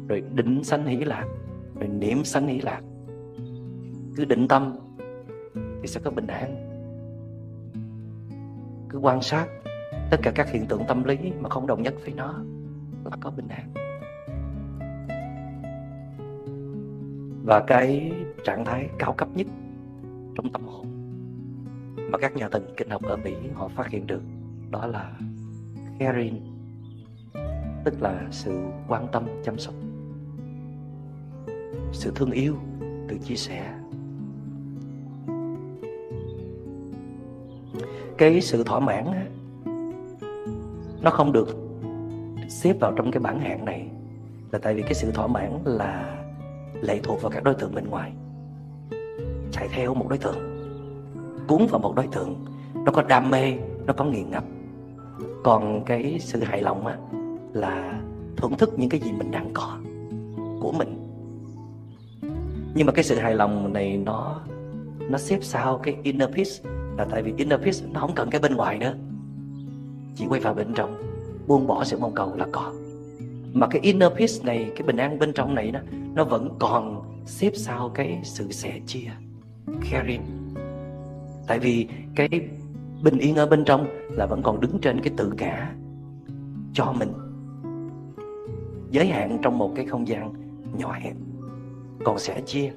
Rồi định sanh hỷ lạc, rồi niệm sanh hỷ lạc. Cứ định tâm thì sẽ có bình an. Cứ quan sát tất cả các hiện tượng tâm lý mà không đồng nhất với nó là có bình an. Và cái trạng thái cao cấp nhất trong tâm hồn mà các nhà thần kinh học ở Mỹ họ phát hiện được, đó là caring, tức là sự quan tâm, chăm sóc, sự thương yêu, sự chia sẻ. Cái sự thỏa mãn á, nó không được xếp vào trong cái bảng hạng này, là tại vì cái sự thỏa mãn là lệ thuộc vào các đối tượng bên ngoài, chạy theo một đối tượng, cuốn vào một đối tượng, nó có đam mê, nó có nghiền ngập. Còn cái sự hài lòng á, là thưởng thức những cái gì mình đang có của mình. Nhưng mà cái sự hài lòng này nó xếp sau cái inner peace, là tại vì inner peace nó không cần cái bên ngoài nữa, chỉ quay vào bên trong, buông bỏ sự mong cầu là có. Mà cái inner peace này, cái bình an bên trong này đó, nó vẫn còn xếp sau cái sự sẻ chia, caring. Tại vì cái bình yên ở bên trong là vẫn còn đứng trên cái tự ngã cho mình, giới hạn trong một cái không gian nhỏ hẹp. Còn sẻ chia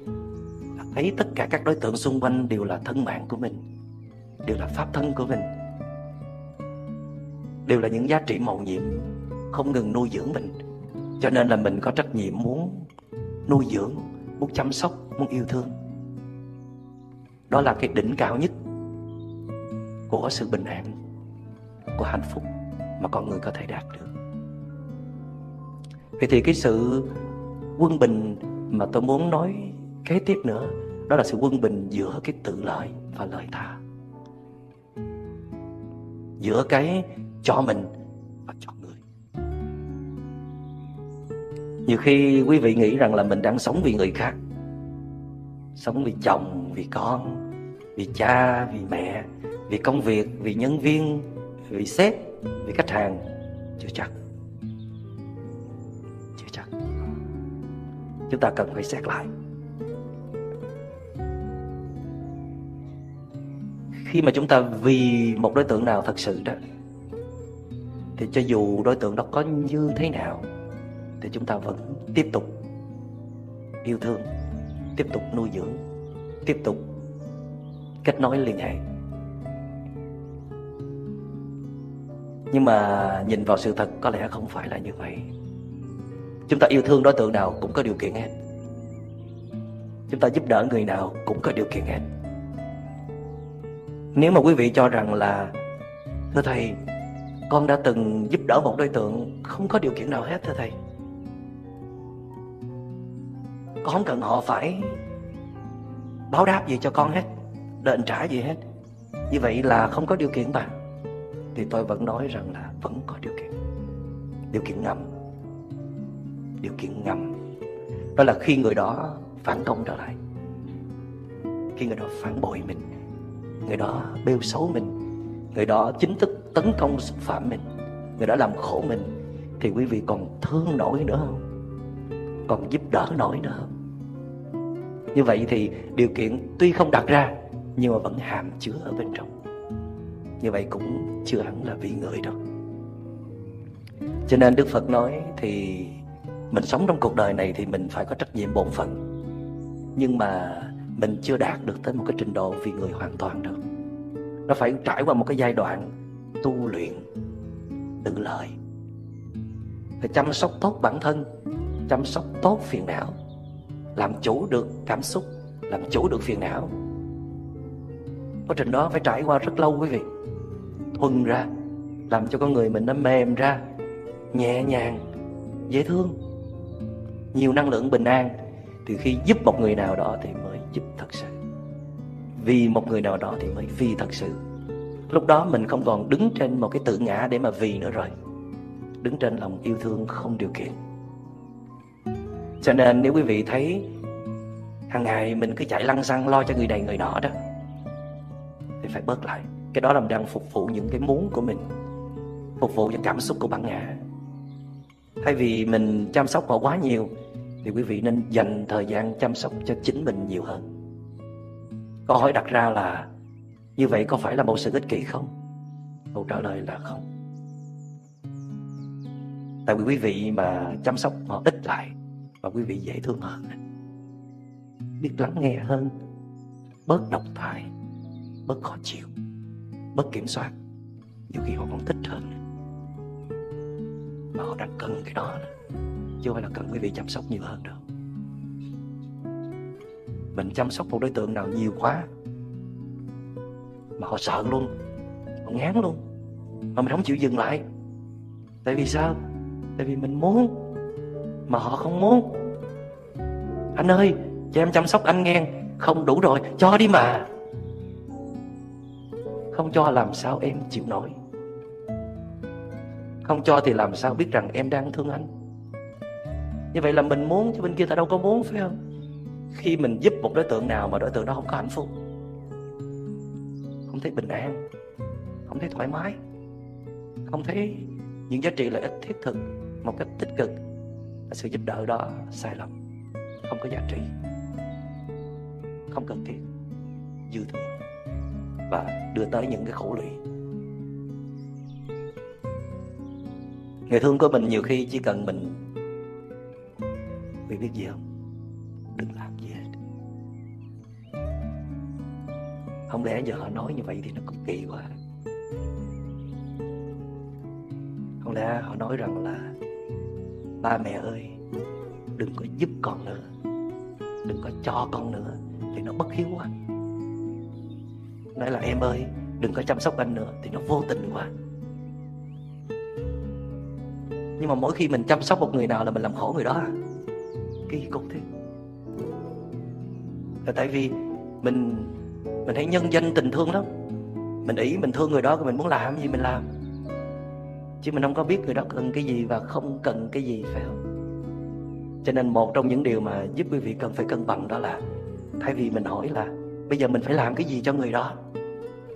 là thấy tất cả các đối tượng xung quanh đều là thân mạng của mình, đều là pháp thân của mình, đều là những giá trị mầu nhiệm không ngừng nuôi dưỡng mình. Cho nên là mình có trách nhiệm muốn nuôi dưỡng, muốn chăm sóc, muốn yêu thương. Đó là cái đỉnh cao nhất của sự bình an, của hạnh phúc mà con người có thể đạt được. Vậy thì cái sự quân bình mà tôi muốn nói kế tiếp nữa, đó là sự quân bình giữa cái tự lợi và lợi tha, giữa cái cho mình và cho người. Nhiều khi quý vị nghĩ rằng là mình đang sống vì người khác, sống vì chồng, vì con, vì cha, vì mẹ, vì công việc, vì nhân viên, vì sếp, vì khách hàng. Chưa chắc. Chưa chắc. Chúng ta cần phải xét lại. Khi mà chúng ta vì một đối tượng nào thật sự đó, thì cho dù đối tượng đó có như thế nào, thì chúng ta vẫn tiếp tục yêu thương, tiếp tục nuôi dưỡng, tiếp tục kết nối liên hệ. Nhưng mà nhìn vào sự thật có lẽ không phải là như vậy. Chúng ta yêu thương đối tượng nào cũng có điều kiện hết. Chúng ta giúp đỡ người nào cũng có điều kiện hết. Nếu mà quý vị cho rằng là thưa thầy, con đã từng giúp đỡ một đối tượng không có điều kiện nào hết, thưa thầy, con không cần họ phải báo đáp gì cho con hết, đền trả gì hết, như vậy là không có điều kiện mà. Thì tôi vẫn nói rằng là vẫn có điều kiện. Điều kiện ngầm. Điều kiện ngầm đó là khi người đó phản công trở lại, khi người đó phản bội mình, người đó bêu xấu mình, người đó chính thức tấn công xúc phạm mình, người đó làm khổ mình, thì quý vị còn thương nổi nữa không? Còn giúp đỡ nổi nữa không? Như vậy thì điều kiện tuy không đặt ra nhưng mà vẫn hàm chứa ở bên trong. Như vậy cũng chưa hẳn là vì người đâu. Cho nên Đức Phật nói thì mình sống trong cuộc đời này thì mình phải có trách nhiệm bổn phận. Nhưng mà mình chưa đạt được tới một cái trình độ vì người hoàn toàn đâu. Nó phải trải qua một cái giai đoạn tu luyện tự lợi, phải chăm sóc tốt bản thân, chăm sóc tốt phiền não, làm chủ được cảm xúc, làm chủ được phiền não. Quá trình đó phải trải qua rất lâu quý vị. Thuần ra, làm cho con người mình nó mềm ra, nhẹ nhàng, dễ thương, nhiều năng lượng bình an. Thì khi giúp một người nào đó thì mới giúp thật sự, vì một người nào đó thì mới vì thật sự. Lúc đó mình không còn đứng trên một cái tự ngã để mà vì nữa rồi, đứng trên lòng yêu thương không điều kiện. Cho nên nếu quý vị thấy hàng ngày mình cứ chạy lăng xăng lo cho người này người nọ đó, thì phải bớt lại. Cái đó là mình đang phục vụ những cái muốn của mình, phục vụ cho cảm xúc của bản ngã. Thay vì mình chăm sóc họ quá nhiều thì quý vị nên dành thời gian chăm sóc cho chính mình nhiều hơn. Câu hỏi đặt ra là như vậy có phải là một sự ích kỷ không? Câu trả lời là không. Tại vì quý vị mà chăm sóc họ ít lại và quý vị dễ thương hơn, biết lắng nghe hơn, bớt độc tài, bớt khó chịu, bớt kiểm soát. Nhiều khi họ còn thích hơn, mà họ đang cần cái đó, chứ không phải là cần quý vị chăm sóc nhiều hơn đâu. Mình chăm sóc một đối tượng nào nhiều quá mà họ sợ luôn, họ ngán luôn, mà mình không chịu dừng lại. Tại vì sao? Tại vì mình muốn mà họ không muốn. Anh ơi, cho em chăm sóc anh nghe. Không đủ rồi, cho đi mà. Không cho làm sao em chịu nổi. Không cho thì làm sao biết rằng em đang thương anh. Như vậy là mình muốn chứ bên kia ta đâu có muốn, phải không? Khi mình giúp một đối tượng nào mà đối tượng đó không có hạnh phúc, không thấy bình an, không thấy thoải mái, không thấy những giá trị lợi ích thiết thực một cách tích cực, sự giúp đỡ đó sai lầm, không có giá trị, không cần thiết, dư thừa và đưa tới những cái khổ lụy. Người thương của mình nhiều khi chỉ cần mình biết gì không? Đừng làm gì hết. Không lẽ giờ họ nói như vậy thì nó cực kỳ quá. Không lẽ họ nói rằng là ba mẹ ơi, đừng có giúp con nữa, đừng có cho con nữa thì nó bất hiếu quá. Nói là em ơi, đừng có chăm sóc anh nữa thì nó vô tình quá. Nhưng mà mỗi khi mình chăm sóc một người nào là mình làm khổ người đó. Kỳ cục thế. Là tại vì mình thấy nhân danh tình thương lắm. Mình ý mình thương người đó, mình muốn làm gì mình làm, chứ mình không có biết người đó cần cái gì và không cần cái gì, phải không? Cho nên một trong những điều mà giúp quý vị cần phải cân bằng đó là thay vì mình hỏi là bây giờ mình phải làm cái gì cho người đó,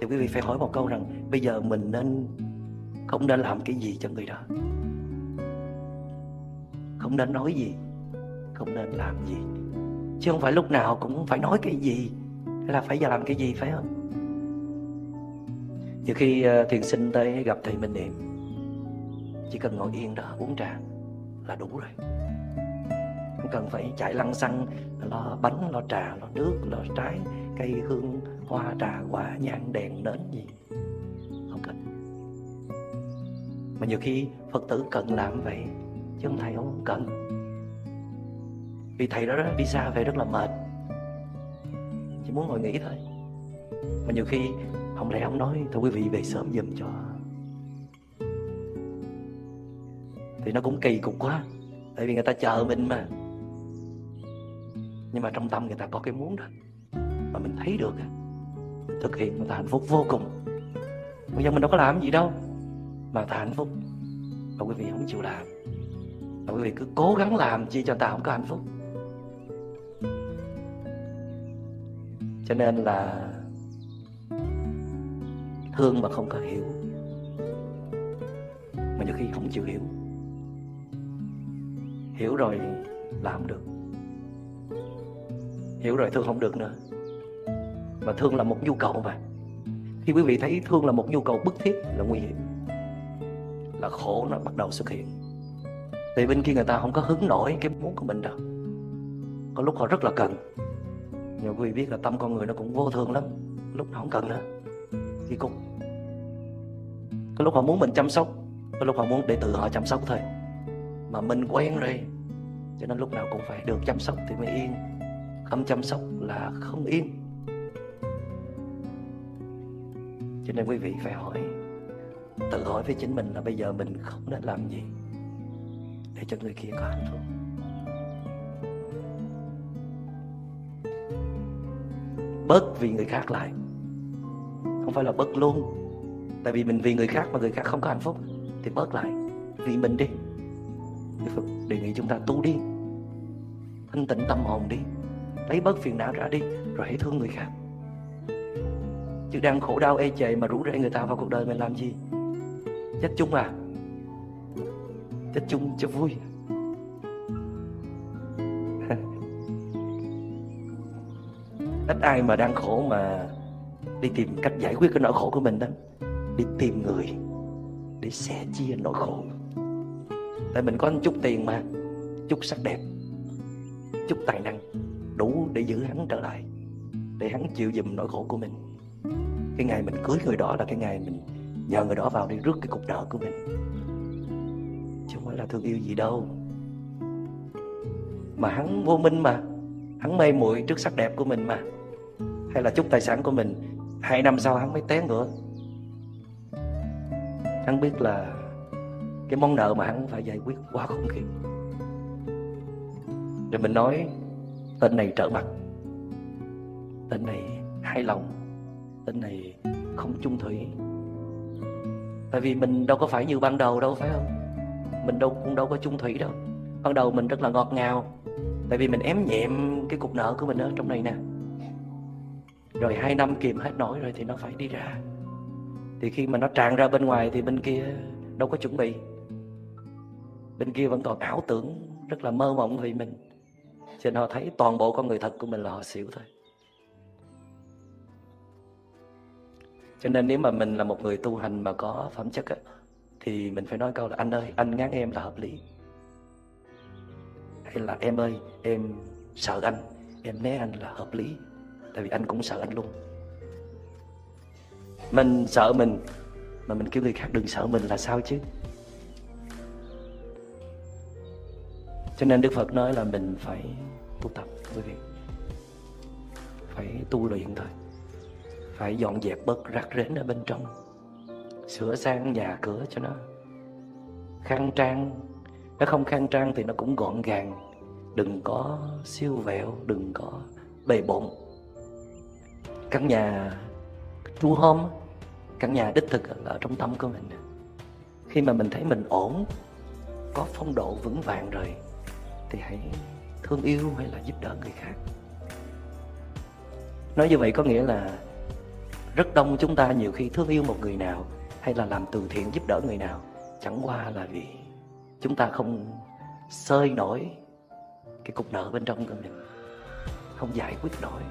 thì quý vị phải hỏi một câu rằng bây giờ mình không nên làm cái gì cho người đó, không nên nói gì, không nên làm gì. Chứ không phải lúc nào cũng phải nói cái gì hay là phải làm cái gì, phải không? Nhiều khi thiền sinh tới gặp thầy Minh Niệm, chỉ cần ngồi yên đó uống trà là đủ rồi. Không cần phải chạy lăng xăng lo bánh, lo trà, lo nước, lo trái cây, hương hoa, trà quả, nhang đèn nến gì, không cần. Mà nhiều khi Phật tử cần làm vậy, chứ ông thầy không cần. Vì thầy đó đi xa về rất là mệt, chỉ muốn ngồi nghỉ thôi. Mà nhiều khi không lẽ ông nói thôi quý vị về sớm giùm cho, thì nó cũng kỳ cục quá. Tại vì người ta chờ mình mà. Nhưng mà trong tâm người ta có cái muốn đó, mà mình thấy được, thực hiện người ta hạnh phúc vô cùng. Bây giờ mình đâu có làm gì đâu mà người ta hạnh phúc, mà quý vị không chịu làm, mà quý vị cứ cố gắng làm chi cho người ta không có hạnh phúc. Cho nên là thương mà không có hiểu, mà nhiều khi không chịu hiểu. Hiểu rồi làm không được, hiểu rồi thương không được nữa. Mà thương là một nhu cầu mà. Khi quý vị thấy thương là một nhu cầu bức thiết là nguy hiểm, là khổ nó bắt đầu xuất hiện. Tại bên kia người ta không có hứng nổi cái muốn của mình đâu. Có lúc họ rất là cần, nhưng quý vị biết là tâm con người nó cũng vô thường lắm, lúc nó không cần nữa thì cũng có lúc họ muốn mình chăm sóc, có lúc họ muốn để tự họ chăm sóc thôi. Mà mình quen rồi, cho nên lúc nào cũng phải được chăm sóc thì mới yên, không chăm sóc là không yên. Cho nên quý vị phải hỏi, tự hỏi với chính mình là bây giờ mình không nên làm gì để cho người kia có hạnh phúc. Bớt vì người khác lại, không phải là bớt luôn. Tại vì mình vì người khác mà người khác không có hạnh phúc thì bớt lại, vì mình đi. Đức Phật đề nghị chúng ta tu đi, thanh tịnh tâm hồn đi, lấy bớt phiền não ra đi, rồi hãy thương người khác. Chứ đang khổ đau ê chề mà rủ rê người ta vào cuộc đời mình làm gì? Chết chung à? Chết chung cho vui. Ít ai mà đang khổ mà đi tìm cách giải quyết cái nỗi khổ của mình đó, đi tìm người để sẻ chia nỗi khổ. Tại mình có một chút tiền mà, chút sắc đẹp, chút tài năng, đủ để giữ hắn trở lại, để hắn chịu giùm nỗi khổ của mình. Cái ngày mình cưới người đó là cái ngày mình nhờ người đó vào để rước cái cục nợ của mình, chứ không phải là thương yêu gì đâu. Mà hắn vô minh mà, hắn mê muội trước sắc đẹp của mình mà, hay là chút tài sản của mình, 2 năm sau hắn mới té ngửa. Hắn biết là cái món nợ mà hắn phải giải quyết quá khủng khiếp. Rồi mình nói tên này trở mặt, tên này hai lòng, tên này không chung thủy. Tại vì mình đâu có phải như ban đầu đâu, phải không? Mình cũng đâu có chung thủy đâu. Ban đầu mình rất là ngọt ngào, tại vì mình ém nhẹm cái cục nợ của mình ở trong này nè. Rồi 2 năm kìm hết nổi rồi thì nó phải đi ra. Thì khi mà nó tràn ra bên ngoài thì bên kia đâu có chuẩn bị. Bên kia vẫn còn ảo tưởng, rất là mơ mộng vì mình. Cho nên họ thấy toàn bộ con người thật của mình là họ xỉu thôi. Cho nên nếu mà mình là một người tu hành mà có phẩm chất á, thì mình phải nói câu là anh ơi, anh ngán em là hợp lý. Hay là em ơi, em sợ anh, em né anh là hợp lý. Tại vì anh cũng sợ anh luôn. Mình sợ mình mà mình kêu người khác đừng sợ mình là sao chứ? Cho nên Đức Phật nói là mình phải tu tập, quý vị. Phải tu luyện thôi. Phải dọn dẹp bớt rác rến ở bên trong, sửa sang nhà cửa cho nó khang trang. Nó không khang trang thì nó cũng gọn gàng. Đừng có siêu vẹo, đừng có bề bộn. Căn nhà true home, căn nhà đích thực là ở trong tâm của mình. Khi mà mình thấy mình ổn, có phong độ vững vàng rồi, thì hãy thương yêu hay là giúp đỡ người khác. Nói như vậy có nghĩa là rất đông chúng ta nhiều khi thương yêu một người nào hay là làm từ thiện giúp đỡ người nào chẳng qua là vì chúng ta không xơi nổi cái cục nợ bên trong của mình, không giải quyết nổi,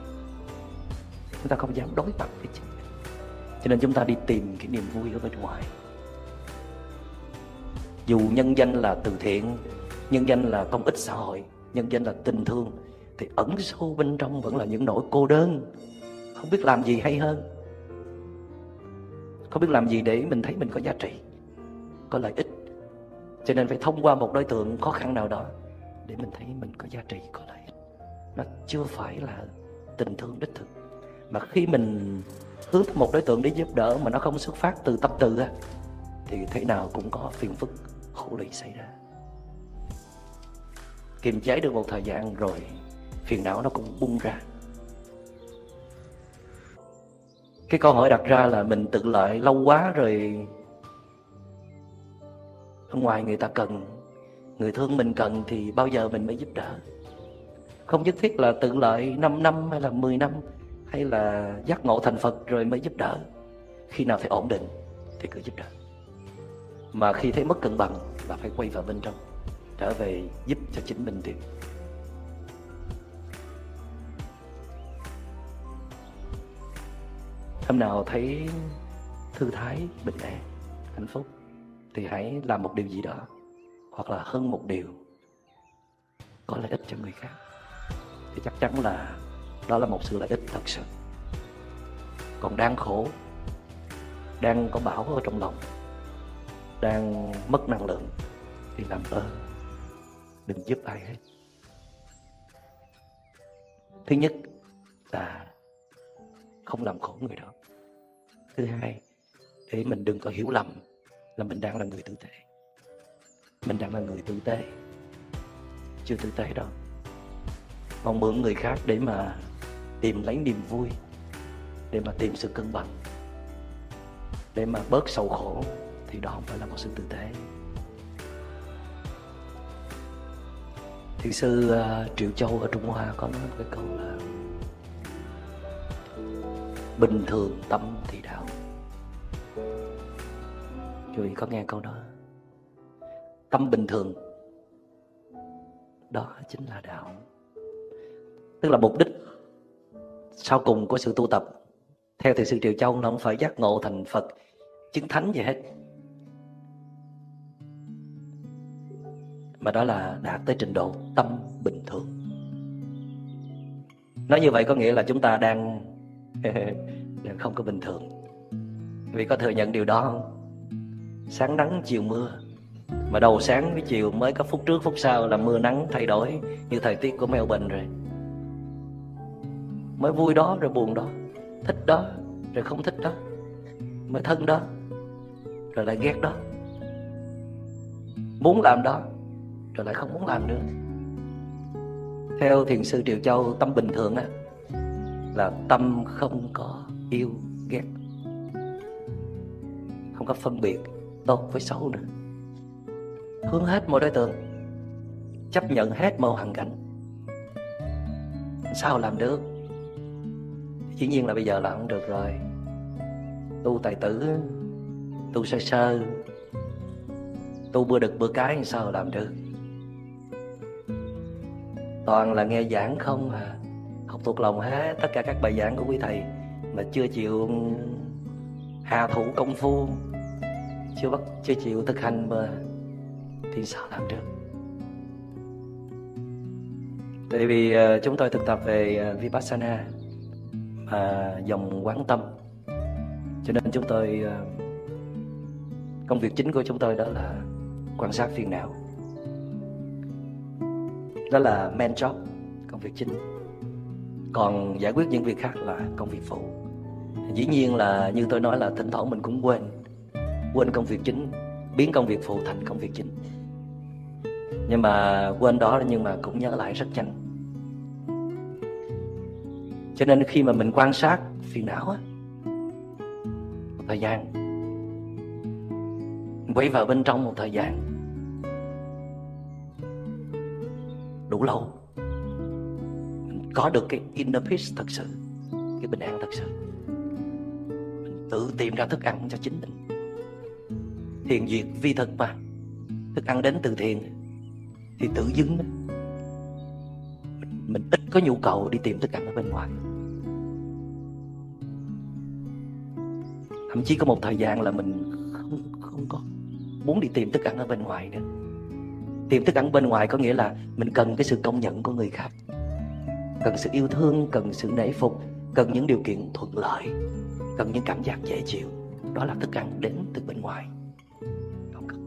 chúng ta không dám đối mặt với chính mình, cho nên chúng ta đi tìm cái niềm vui ở bên ngoài. Dù nhân danh là từ thiện, nhân danh là công ích xã hội, nhân danh là tình thương, thì ẩn sâu bên trong vẫn là những nỗi cô đơn, không biết làm gì hay hơn, không biết làm gì để mình thấy mình có giá trị, có lợi ích. Cho nên phải thông qua một đối tượng khó khăn nào đó để mình thấy mình có giá trị, có lợi ích. Nó chưa phải là tình thương đích thực. Mà khi mình hướng tới một đối tượng để giúp đỡ mà nó không xuất phát từ tâm từ á, thì thế nào cũng có phiền phức khổ lụy xảy ra. Kiềm chế được một thời gian rồi phiền não nó cũng bung ra. Cái câu hỏi đặt ra là mình tự lợi lâu quá rồi, ở ngoài người ta cần, người thương mình cần thì bao giờ mình mới giúp đỡ. Không nhất thiết là tự lợi 5 năm hay là 10 năm hay là giác ngộ thành Phật rồi mới giúp đỡ. Khi nào thấy ổn định thì cứ giúp đỡ. Mà khi thấy mất cân bằng là phải quay vào bên trong, trở về giúp cho chính mình tìm. Hôm nào thấy thư thái, bình an, hạnh phúc thì hãy làm một điều gì đó, hoặc là hơn một điều có lợi ích cho người khác, thì chắc chắn là đó là một sự lợi ích thật sự. Còn đang khổ, đang có bão ở trong lòng, đang mất năng lượng thì làm ơn đừng giúp ai hết. Thứ nhất là không làm khổ người đó. Thứ hai, để mình đừng có hiểu lầm là mình đang là người tử tế. Mình đang là người tử tế, chưa tử tế đâu. Mong mượn người khác để mà tìm lấy niềm vui, để mà tìm sự cân bằng, để mà bớt sầu khổ, thì đó không phải là một sự tử tế. Thiền sư Triệu Châu ở Trung Hoa có nói một cái câu là bình thường tâm thì đạo. Quý vị có nghe câu đó? Tâm bình thường, đó chính là đạo. Tức là mục đích sau cùng của sự tu tập theo thiền sư Triệu Châu nó không phải giác ngộ thành Phật, chứng thánh gì hết, mà đó là đạt tới trình độ tâm bình thường. Nói như vậy có nghĩa là chúng ta đang không có bình thường. Vì có thừa nhận điều đó không? Sáng nắng chiều mưa, mà đầu sáng với chiều mới có phút trước phút sau là mưa nắng thay đổi như thời tiết của Melbourne rồi. Mới vui đó rồi buồn đó, thích đó rồi không thích đó, mới thân đó rồi lại ghét đó, muốn làm đó rồi lại không muốn làm nữa. Theo thiền sư Triệu Châu, tâm bình thường á là tâm không có yêu ghét, không có phân biệt tốt với xấu nữa, hướng hết mọi đối tượng, chấp nhận hết mọi hoàn cảnh. Sao làm được? Dĩ nhiên là bây giờ là không được rồi. Tu tài tử, tu sơ sơ, tu bữa đực bữa cái sao làm được? Toàn là nghe giảng không à, học thuộc lòng hết tất cả các bài giảng của quý thầy, mà chưa chịu hạ thủ công phu, chưa chịu thực hành mà thì sao làm được? Tại vì chúng tôi thực tập về Vipassana dòng quán tâm, cho nên chúng tôi công việc chính của chúng tôi đó là quan sát phiền não. Đó là main job, công việc chính. Còn giải quyết những việc khác là công việc phụ. Dĩ nhiên là như tôi nói là thỉnh thoảng mình cũng quên công việc chính, biến công việc phụ thành công việc chính. Nhưng mà quên đó nhưng mà cũng nhớ lại rất nhanh. Cho nên khi mà mình quan sát phiền não á, một thời gian, quay vào bên trong một thời gian, đủ lâu, mình có được cái inner peace thật sự, cái bình an thật sự. Mình tự tìm ra thức ăn cho chính mình. Thiền diệt vi thực mà, thức ăn đến từ thiền thì tự dưng mình ít có nhu cầu đi tìm thức ăn ở bên ngoài. Thậm chí có một thời gian là mình không có muốn đi tìm thức ăn ở bên ngoài nữa. Tìm thức ăn bên ngoài có nghĩa là mình cần cái sự công nhận của người khác, cần sự yêu thương, cần sự nể phục, cần những điều kiện thuận lợi, cần những cảm giác dễ chịu. Đó là thức ăn đến từ bên ngoài. Không cần.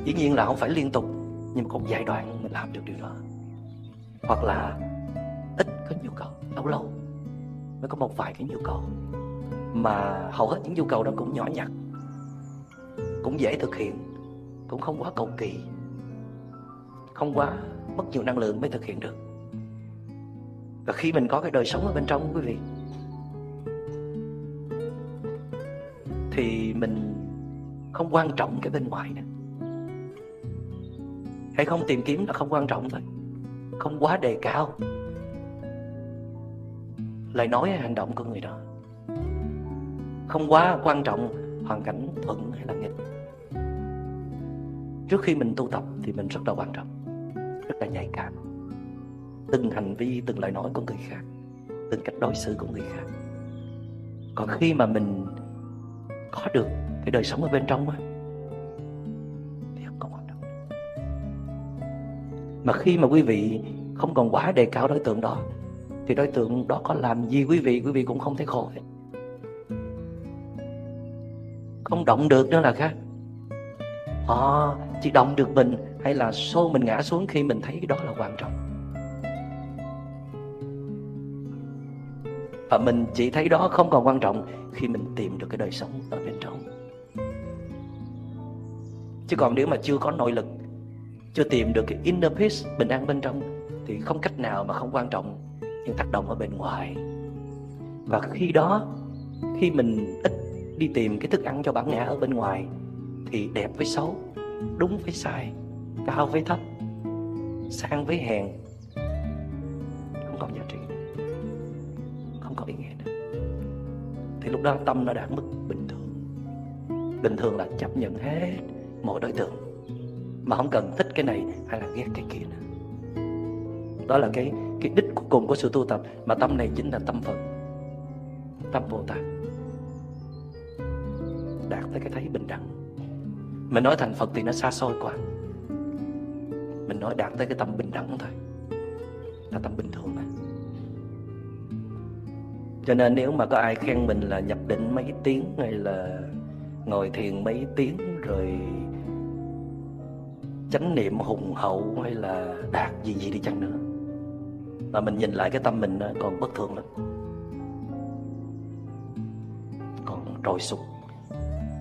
Dĩ nhiên là không phải liên tục, nhưng có một giai đoạn mình làm được điều đó. Hoặc là ít có nhu cầu, lâu lâu mới có một vài cái nhu cầu, mà hầu hết những nhu cầu đó cũng nhỏ nhặt, cũng dễ thực hiện, cũng không quá cầu kỳ, không quá mất nhiều năng lượng mới thực hiện được. Và khi mình có cái đời sống ở bên trong quý vị, thì mình không quan trọng cái bên ngoài nữa. Hay không tìm kiếm là không quan trọng thôi, không quá đề cao lời nói hay hành động của người đó, không quá quan trọng hoàn cảnh thuận hay là nghịch. Trước khi mình tu tập thì mình rất là quan trọng, rất là nhạy cảm. Từng hành vi, từng lời nói của người khác, từng cách đối xử của người khác. Còn khi mà mình có được cái đời sống ở bên trong á, thì không có quan trọng. Mà khi mà quý vị không còn quá đề cao đối tượng đó, thì đối tượng đó có làm gì quý vị cũng không thấy khổ hết. Không động được nữa là khác. Họ chỉ động được mình hay là xô mình ngã xuống khi mình thấy cái đó là quan trọng. Và mình chỉ thấy đó không còn quan trọng khi mình tìm được cái đời sống ở bên trong. Chứ còn nếu mà chưa có nội lực, chưa tìm được cái inner peace, bình an bên trong, thì không cách nào mà không quan trọng những tác động ở bên ngoài. Và khi đó, khi mình ít đi tìm cái thức ăn cho bản ngã ở bên ngoài, thì đẹp với xấu, đúng với sai, cao với thấp, sang với hèn không còn giá trị nữa, không có ý nghĩa nữa. Thì lúc đó tâm nó đạt mức bình thường. Bình thường là chấp nhận hết mọi đối tượng, mà không cần thích cái này hay là ghét cái kia nữa. Đó là cái đích cuối cùng của sự tu tập. Mà tâm này chính là tâm Phật, tâm Bồ Tát, đạt tới cái thấy bình đẳng. Mình nói thành Phật thì nó xa xôi quá, mình nói đạt tới cái tâm bình đẳng thôi, là tâm bình thường này. Cho nên nếu mà có ai khen mình là nhập định mấy tiếng, hay là ngồi thiền mấy tiếng, rồi chánh niệm hùng hậu, hay là đạt gì đi chăng nữa, mà mình nhìn lại cái tâm mình còn bất thường lắm, còn trồi sụp,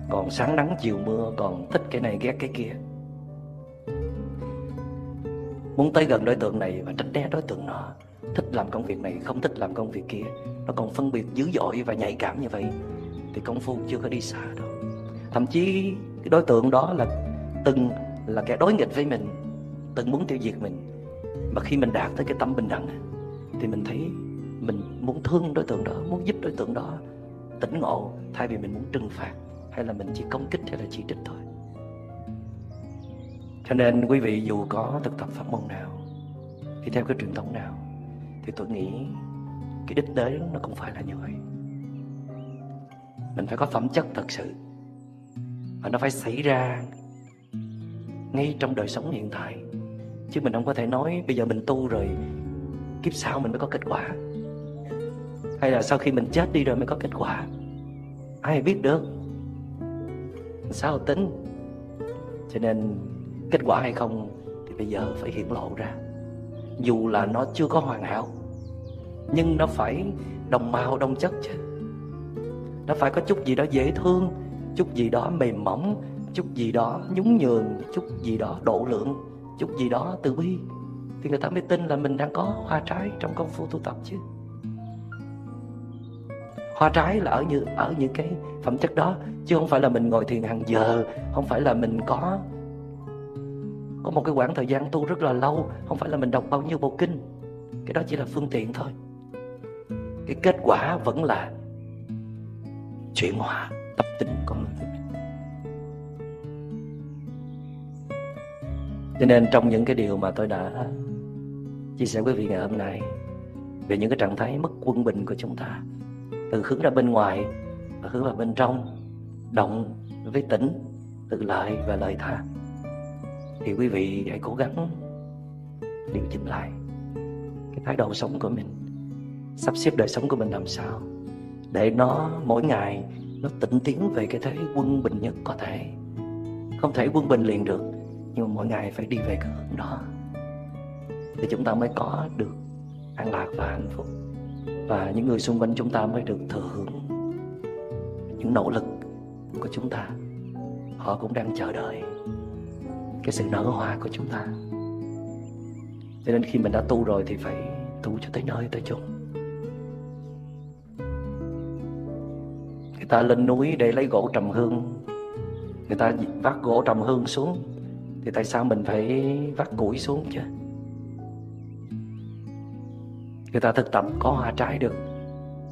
còn sáng nắng chiều mưa, còn thích cái này ghét cái kia, muốn tới gần đối tượng này và tránh né đối tượng nọ, thích làm công việc này không thích làm công việc kia, nó còn phân biệt dữ dội và nhạy cảm như vậy, thì công phu chưa có đi xa đâu. Thậm chí cái đối tượng đó là từng là kẻ đối nghịch với mình, từng muốn tiêu diệt mình, mà khi mình đạt tới cái tâm bình đẳng thì mình thấy mình muốn thương đối tượng đó, muốn giúp đối tượng đó tỉnh ngộ, thay vì mình muốn trừng phạt hay là mình chỉ công kích hay là chỉ trích thôi. Cho nên quý vị dù có thực tập pháp môn nào, thì theo cái truyền thống nào, thì tôi nghĩ cái đích đến nó cũng phải là như vậy. Mình phải có phẩm chất thật sự, và nó phải xảy ra ngay trong đời sống hiện tại. Chứ mình không có thể nói bây giờ mình tu rồi kiếp sau mình mới có kết quả, hay là sau khi mình chết đi rồi mới có kết quả. Ai biết được, sao tính. Cho nên kết quả hay không thì bây giờ phải hiển lộ ra. Dù là nó chưa có hoàn hảo, nhưng nó phải đồng màu đồng chất chứ. Nó phải có chút gì đó dễ thương, chút gì đó mềm mỏng, chút gì đó nhún nhường, chút gì đó độ lượng, chút gì đó từ bi, thì người ta mới tin là mình đang có hoa trái trong công phu tu tập chứ. Hoa trái là ở những cái phẩm chất đó, chứ không phải là mình ngồi thiền hàng giờ, không phải là mình có có một cái quãng thời gian tu rất là lâu, không phải là mình đọc bao nhiêu bộ kinh. Cái đó chỉ là phương tiện thôi. Cái kết quả vẫn là chuyển hóa tập tính con người của mình. Cho nên trong những cái điều mà tôi đã chia sẻ với quý vị ngày hôm nay về những cái trạng thái mất quân bình của chúng ta, từ hướng ra bên ngoài và hướng vào bên trong, động với tĩnh, tự lợi và lợi tha, thì quý vị hãy cố gắng điều chỉnh lại cái thái độ sống của mình, sắp xếp đời sống của mình làm sao để nó mỗi ngày nó tịnh tiến về cái thế quân bình nhất có thể. Không thể quân bình liền được, nhưng mà mỗi ngày phải đi về cái hướng đó, thì chúng ta mới có được an lạc và hạnh phúc, và những người xung quanh chúng ta mới được thừa hưởng những nỗ lực của chúng ta. Họ cũng đang chờ đợi cái sự nở hoa của chúng ta. Cho nên khi mình đã tu rồi thì phải tu cho tới nơi tới chốn. Người ta lên núi để lấy gỗ trầm hương, người ta vác gỗ trầm hương xuống, thì tại sao mình phải vác củi xuống chứ? Người ta thực tập có hoa trái được,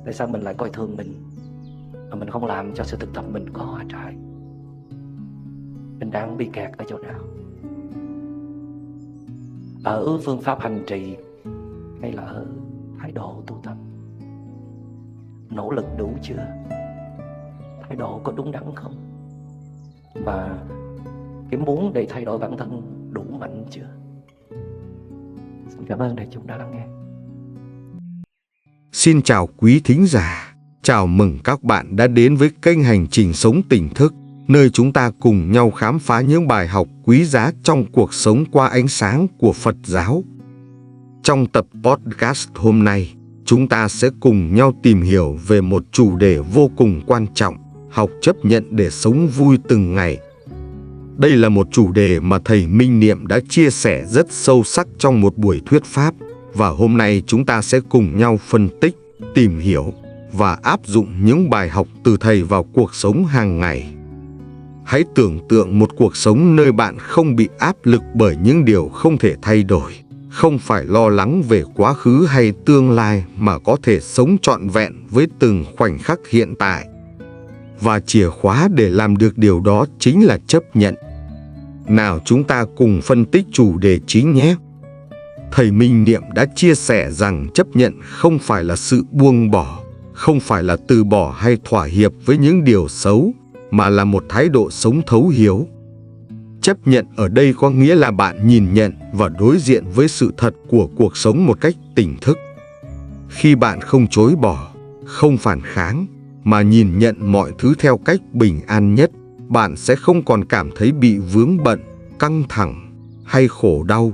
tại sao mình lại coi thường mình mà mình không làm cho sự thực tập mình có hoa trái? Mình đang bị kẹt ở chỗ nào? Ở phương pháp hành trì hay là ở thái độ tu tập? Nỗ lực đủ chưa? Thái độ có đúng đắn không? Và cái muốn để thay đổi bản thân đủ mạnh chưa? Xin cảm ơn đại chúng đã lắng nghe. Xin chào quý thính giả. Chào mừng các bạn đã đến với kênh Hành Trình Sống Tỉnh Thức, nơi chúng ta cùng nhau khám phá những bài học quý giá trong cuộc sống qua ánh sáng của Phật giáo. Trong tập podcast hôm nay, chúng ta sẽ cùng nhau tìm hiểu về một chủ đề vô cùng quan trọng: học chấp nhận để sống vui từng ngày. Đây là một chủ đề mà thầy Minh Niệm đã chia sẻ rất sâu sắc trong một buổi thuyết pháp, và hôm nay chúng ta sẽ cùng nhau phân tích, tìm hiểu và áp dụng những bài học từ thầy vào cuộc sống hàng ngày. Hãy tưởng tượng một cuộc sống nơi bạn không bị áp lực bởi những điều không thể thay đổi, không phải lo lắng về quá khứ hay tương lai, mà có thể sống trọn vẹn với từng khoảnh khắc hiện tại. Và chìa khóa để làm được điều đó chính là chấp nhận. Nào chúng ta cùng phân tích chủ đề chính nhé. Thầy Minh Niệm đã chia sẻ rằng chấp nhận không phải là sự buông bỏ, không phải là từ bỏ hay thỏa hiệp với những điều xấu, mà là một thái độ sống thấu hiểu. Chấp nhận ở đây có nghĩa là bạn nhìn nhận và đối diện với sự thật của cuộc sống một cách tỉnh thức. Khi bạn không chối bỏ, không phản kháng, mà nhìn nhận mọi thứ theo cách bình an nhất, bạn sẽ không còn cảm thấy bị vướng bận, căng thẳng hay khổ đau.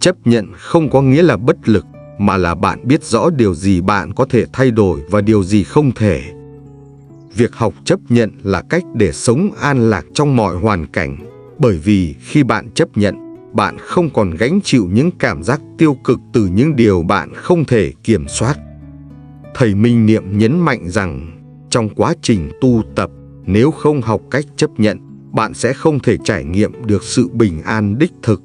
Chấp nhận không có nghĩa là bất lực, mà là bạn biết rõ điều gì bạn có thể thay đổi và điều gì không thể. Việc học chấp nhận là cách để sống an lạc trong mọi hoàn cảnh, bởi vì khi bạn chấp nhận, bạn không còn gánh chịu những cảm giác tiêu cực từ những điều bạn không thể kiểm soát. Thầy Minh Niệm nhấn mạnh rằng, trong quá trình tu tập, nếu không học cách chấp nhận, bạn sẽ không thể trải nghiệm được sự bình an đích thực.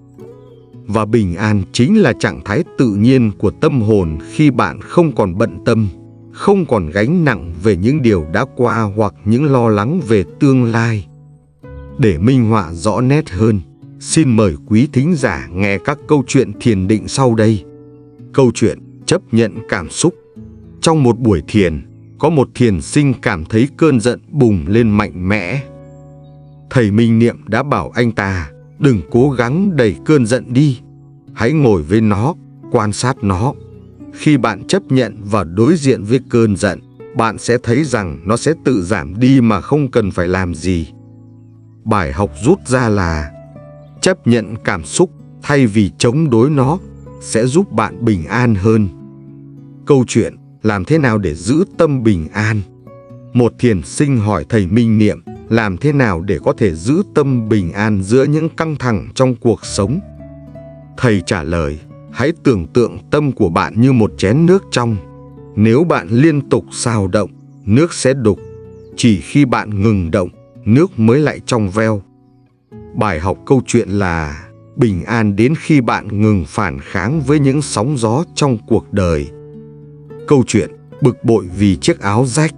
Và bình an chính là trạng thái tự nhiên của tâm hồn khi bạn không còn bận tâm, không còn gánh nặng về những điều đã qua hoặc những lo lắng về tương lai. Để minh họa rõ nét hơn, xin mời quý thính giả nghe các câu chuyện thiền định sau đây. Câu chuyện chấp nhận cảm xúc. Trong một buổi thiền, có một thiền sinh cảm thấy cơn giận bùng lên mạnh mẽ. Thầy Minh Niệm đã bảo anh ta, đừng cố gắng đẩy cơn giận đi. Hãy ngồi với nó, quan sát nó. Khi bạn chấp nhận và đối diện với cơn giận, bạn sẽ thấy rằng nó sẽ tự giảm đi mà không cần phải làm gì. Bài học rút ra là chấp nhận cảm xúc thay vì chống đối nó sẽ giúp bạn bình an hơn. Câu chuyện làm thế nào để giữ tâm bình an? Một thiền sinh hỏi thầy Minh Niệm làm thế nào để có thể giữ tâm bình an giữa những căng thẳng trong cuộc sống. Thầy trả lời, hãy tưởng tượng tâm của bạn như một chén nước trong. Nếu bạn liên tục xao động, nước sẽ đục. Chỉ khi bạn ngừng động, nước mới lại trong veo. Bài học câu chuyện là bình an đến khi bạn ngừng phản kháng với những sóng gió trong cuộc đời. Câu chuyện bực bội vì chiếc áo rách.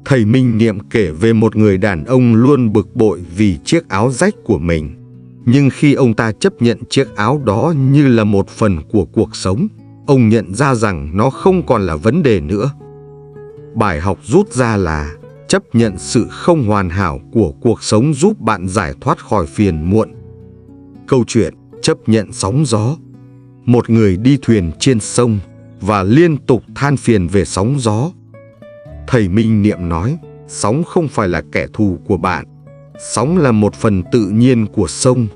Thầy Minh Niệm kể về một người đàn ông luôn bực bội vì chiếc áo rách của mình. Nhưng khi ông ta chấp nhận chiếc áo đó như là một phần của cuộc sống, ông nhận ra rằng nó không còn là vấn đề nữa. Bài học rút ra là chấp nhận sự không hoàn hảo của cuộc sống giúp bạn giải thoát khỏi phiền muộn. Câu chuyện chấp nhận sóng gió. Một người đi thuyền trên sông và liên tục than phiền về sóng gió. Thầy Minh Niệm nói, sóng không phải là kẻ thù của bạn. Sóng là một phần tự nhiên của sông.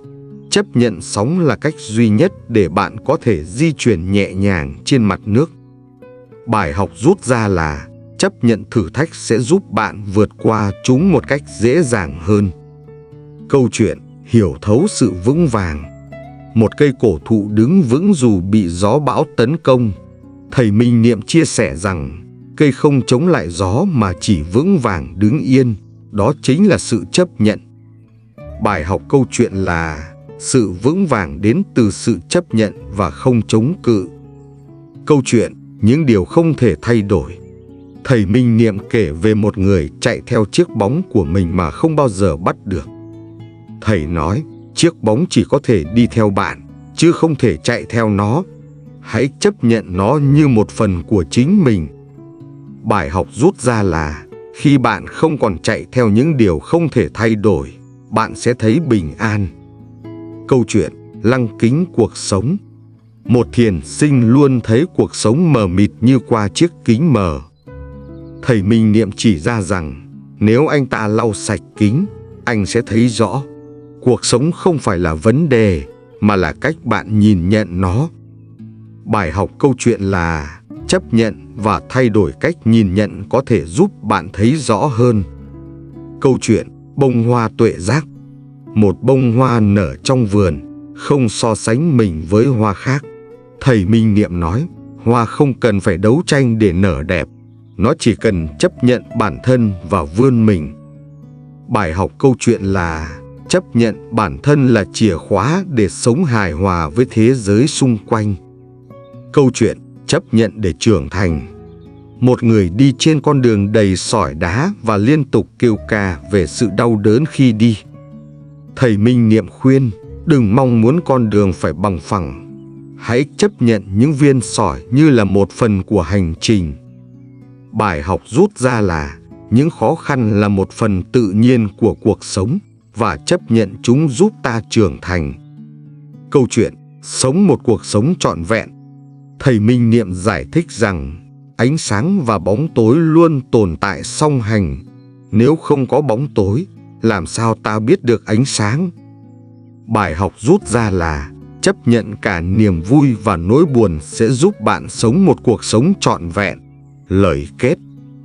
Chấp nhận sóng là cách duy nhất để bạn có thể di chuyển nhẹ nhàng trên mặt nước. Bài học rút ra là chấp nhận thử thách sẽ giúp bạn vượt qua chúng một cách dễ dàng hơn. Câu chuyện hiểu thấu sự vững vàng. Một cây cổ thụ đứng vững dù bị gió bão tấn công. Thầy Minh Niệm chia sẻ rằng cây không chống lại gió mà chỉ vững vàng đứng yên. Đó chính là sự chấp nhận. Bài học câu chuyện là sự vững vàng đến từ sự chấp nhận và không chống cự. Câu chuyện những điều không thể thay đổi. Thầy Minh Niệm kể về một người chạy theo chiếc bóng của mình mà không bao giờ bắt được. Thầy nói, chiếc bóng chỉ có thể đi theo bạn, chứ không thể chạy theo nó. Hãy chấp nhận nó như một phần của chính mình. Bài học rút ra là khi bạn không còn chạy theo những điều không thể thay đổi, bạn sẽ thấy bình an. Câu chuyện lăng kính cuộc sống. Một thiền sinh luôn thấy cuộc sống mờ mịt như qua chiếc kính mờ. Thầy Minh Niệm chỉ ra rằng nếu anh ta lau sạch kính, anh sẽ thấy rõ. Cuộc sống không phải là vấn đề, mà là cách bạn nhìn nhận nó. Bài học câu chuyện là chấp nhận và thay đổi cách nhìn nhận có thể giúp bạn thấy rõ hơn. Câu chuyện bông hoa tuệ giác. Một bông hoa nở trong vườn, không so sánh mình với hoa khác. Thầy Minh Niệm nói, hoa không cần phải đấu tranh để nở đẹp. Nó chỉ cần chấp nhận bản thân và vươn mình. Bài học câu chuyện là chấp nhận bản thân là chìa khóa để sống hài hòa với thế giới xung quanh. Câu chuyện chấp nhận để trưởng thành. Một người đi trên con đường đầy sỏi đá và liên tục kêu ca về sự đau đớn khi đi. Thầy Minh Niệm khuyên, đừng mong muốn con đường phải bằng phẳng. Hãy chấp nhận những viên sỏi như là một phần của hành trình. Bài học rút ra là những khó khăn là một phần tự nhiên của cuộc sống và chấp nhận chúng giúp ta trưởng thành. Câu chuyện sống một cuộc sống trọn vẹn. Thầy Minh Niệm giải thích rằng ánh sáng và bóng tối luôn tồn tại song hành. Nếu không có bóng tối, làm sao ta biết được ánh sáng? Bài học rút ra là chấp nhận cả niềm vui và nỗi buồn sẽ giúp bạn sống một cuộc sống trọn vẹn. Lời kết,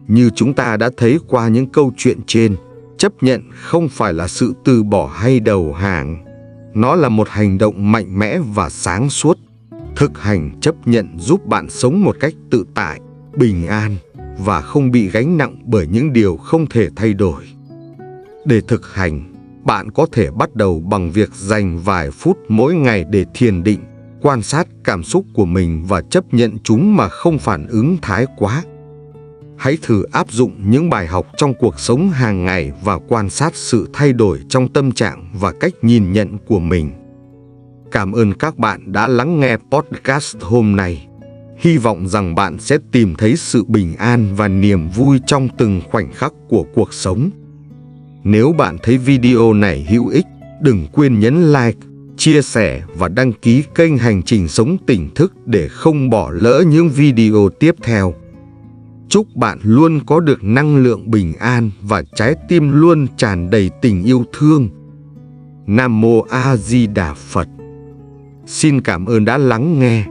như chúng ta đã thấy qua những câu chuyện trên, chấp nhận không phải là sự từ bỏ hay đầu hàng. Nó là một hành động mạnh mẽ và sáng suốt. Thực hành chấp nhận giúp bạn sống một cách tự tại, bình an và không bị gánh nặng bởi những điều không thể thay đổi. Để thực hành, bạn có thể bắt đầu bằng việc dành vài phút mỗi ngày để thiền định, quan sát cảm xúc của mình và chấp nhận chúng mà không phản ứng thái quá. Hãy thử áp dụng những bài học trong cuộc sống hàng ngày và quan sát sự thay đổi trong tâm trạng và cách nhìn nhận của mình. Cảm ơn các bạn đã lắng nghe podcast hôm nay. Hy vọng rằng bạn sẽ tìm thấy sự bình an và niềm vui trong từng khoảnh khắc của cuộc sống. Nếu bạn thấy video này hữu ích, đừng quên nhấn like, chia sẻ và đăng ký kênh Hành Trình Sống Tỉnh Thức để không bỏ lỡ những video tiếp theo. Chúc bạn luôn có được năng lượng bình an và trái tim luôn tràn đầy tình yêu thương. Nam Mô A Di Đà Phật. Xin cảm ơn đã lắng nghe.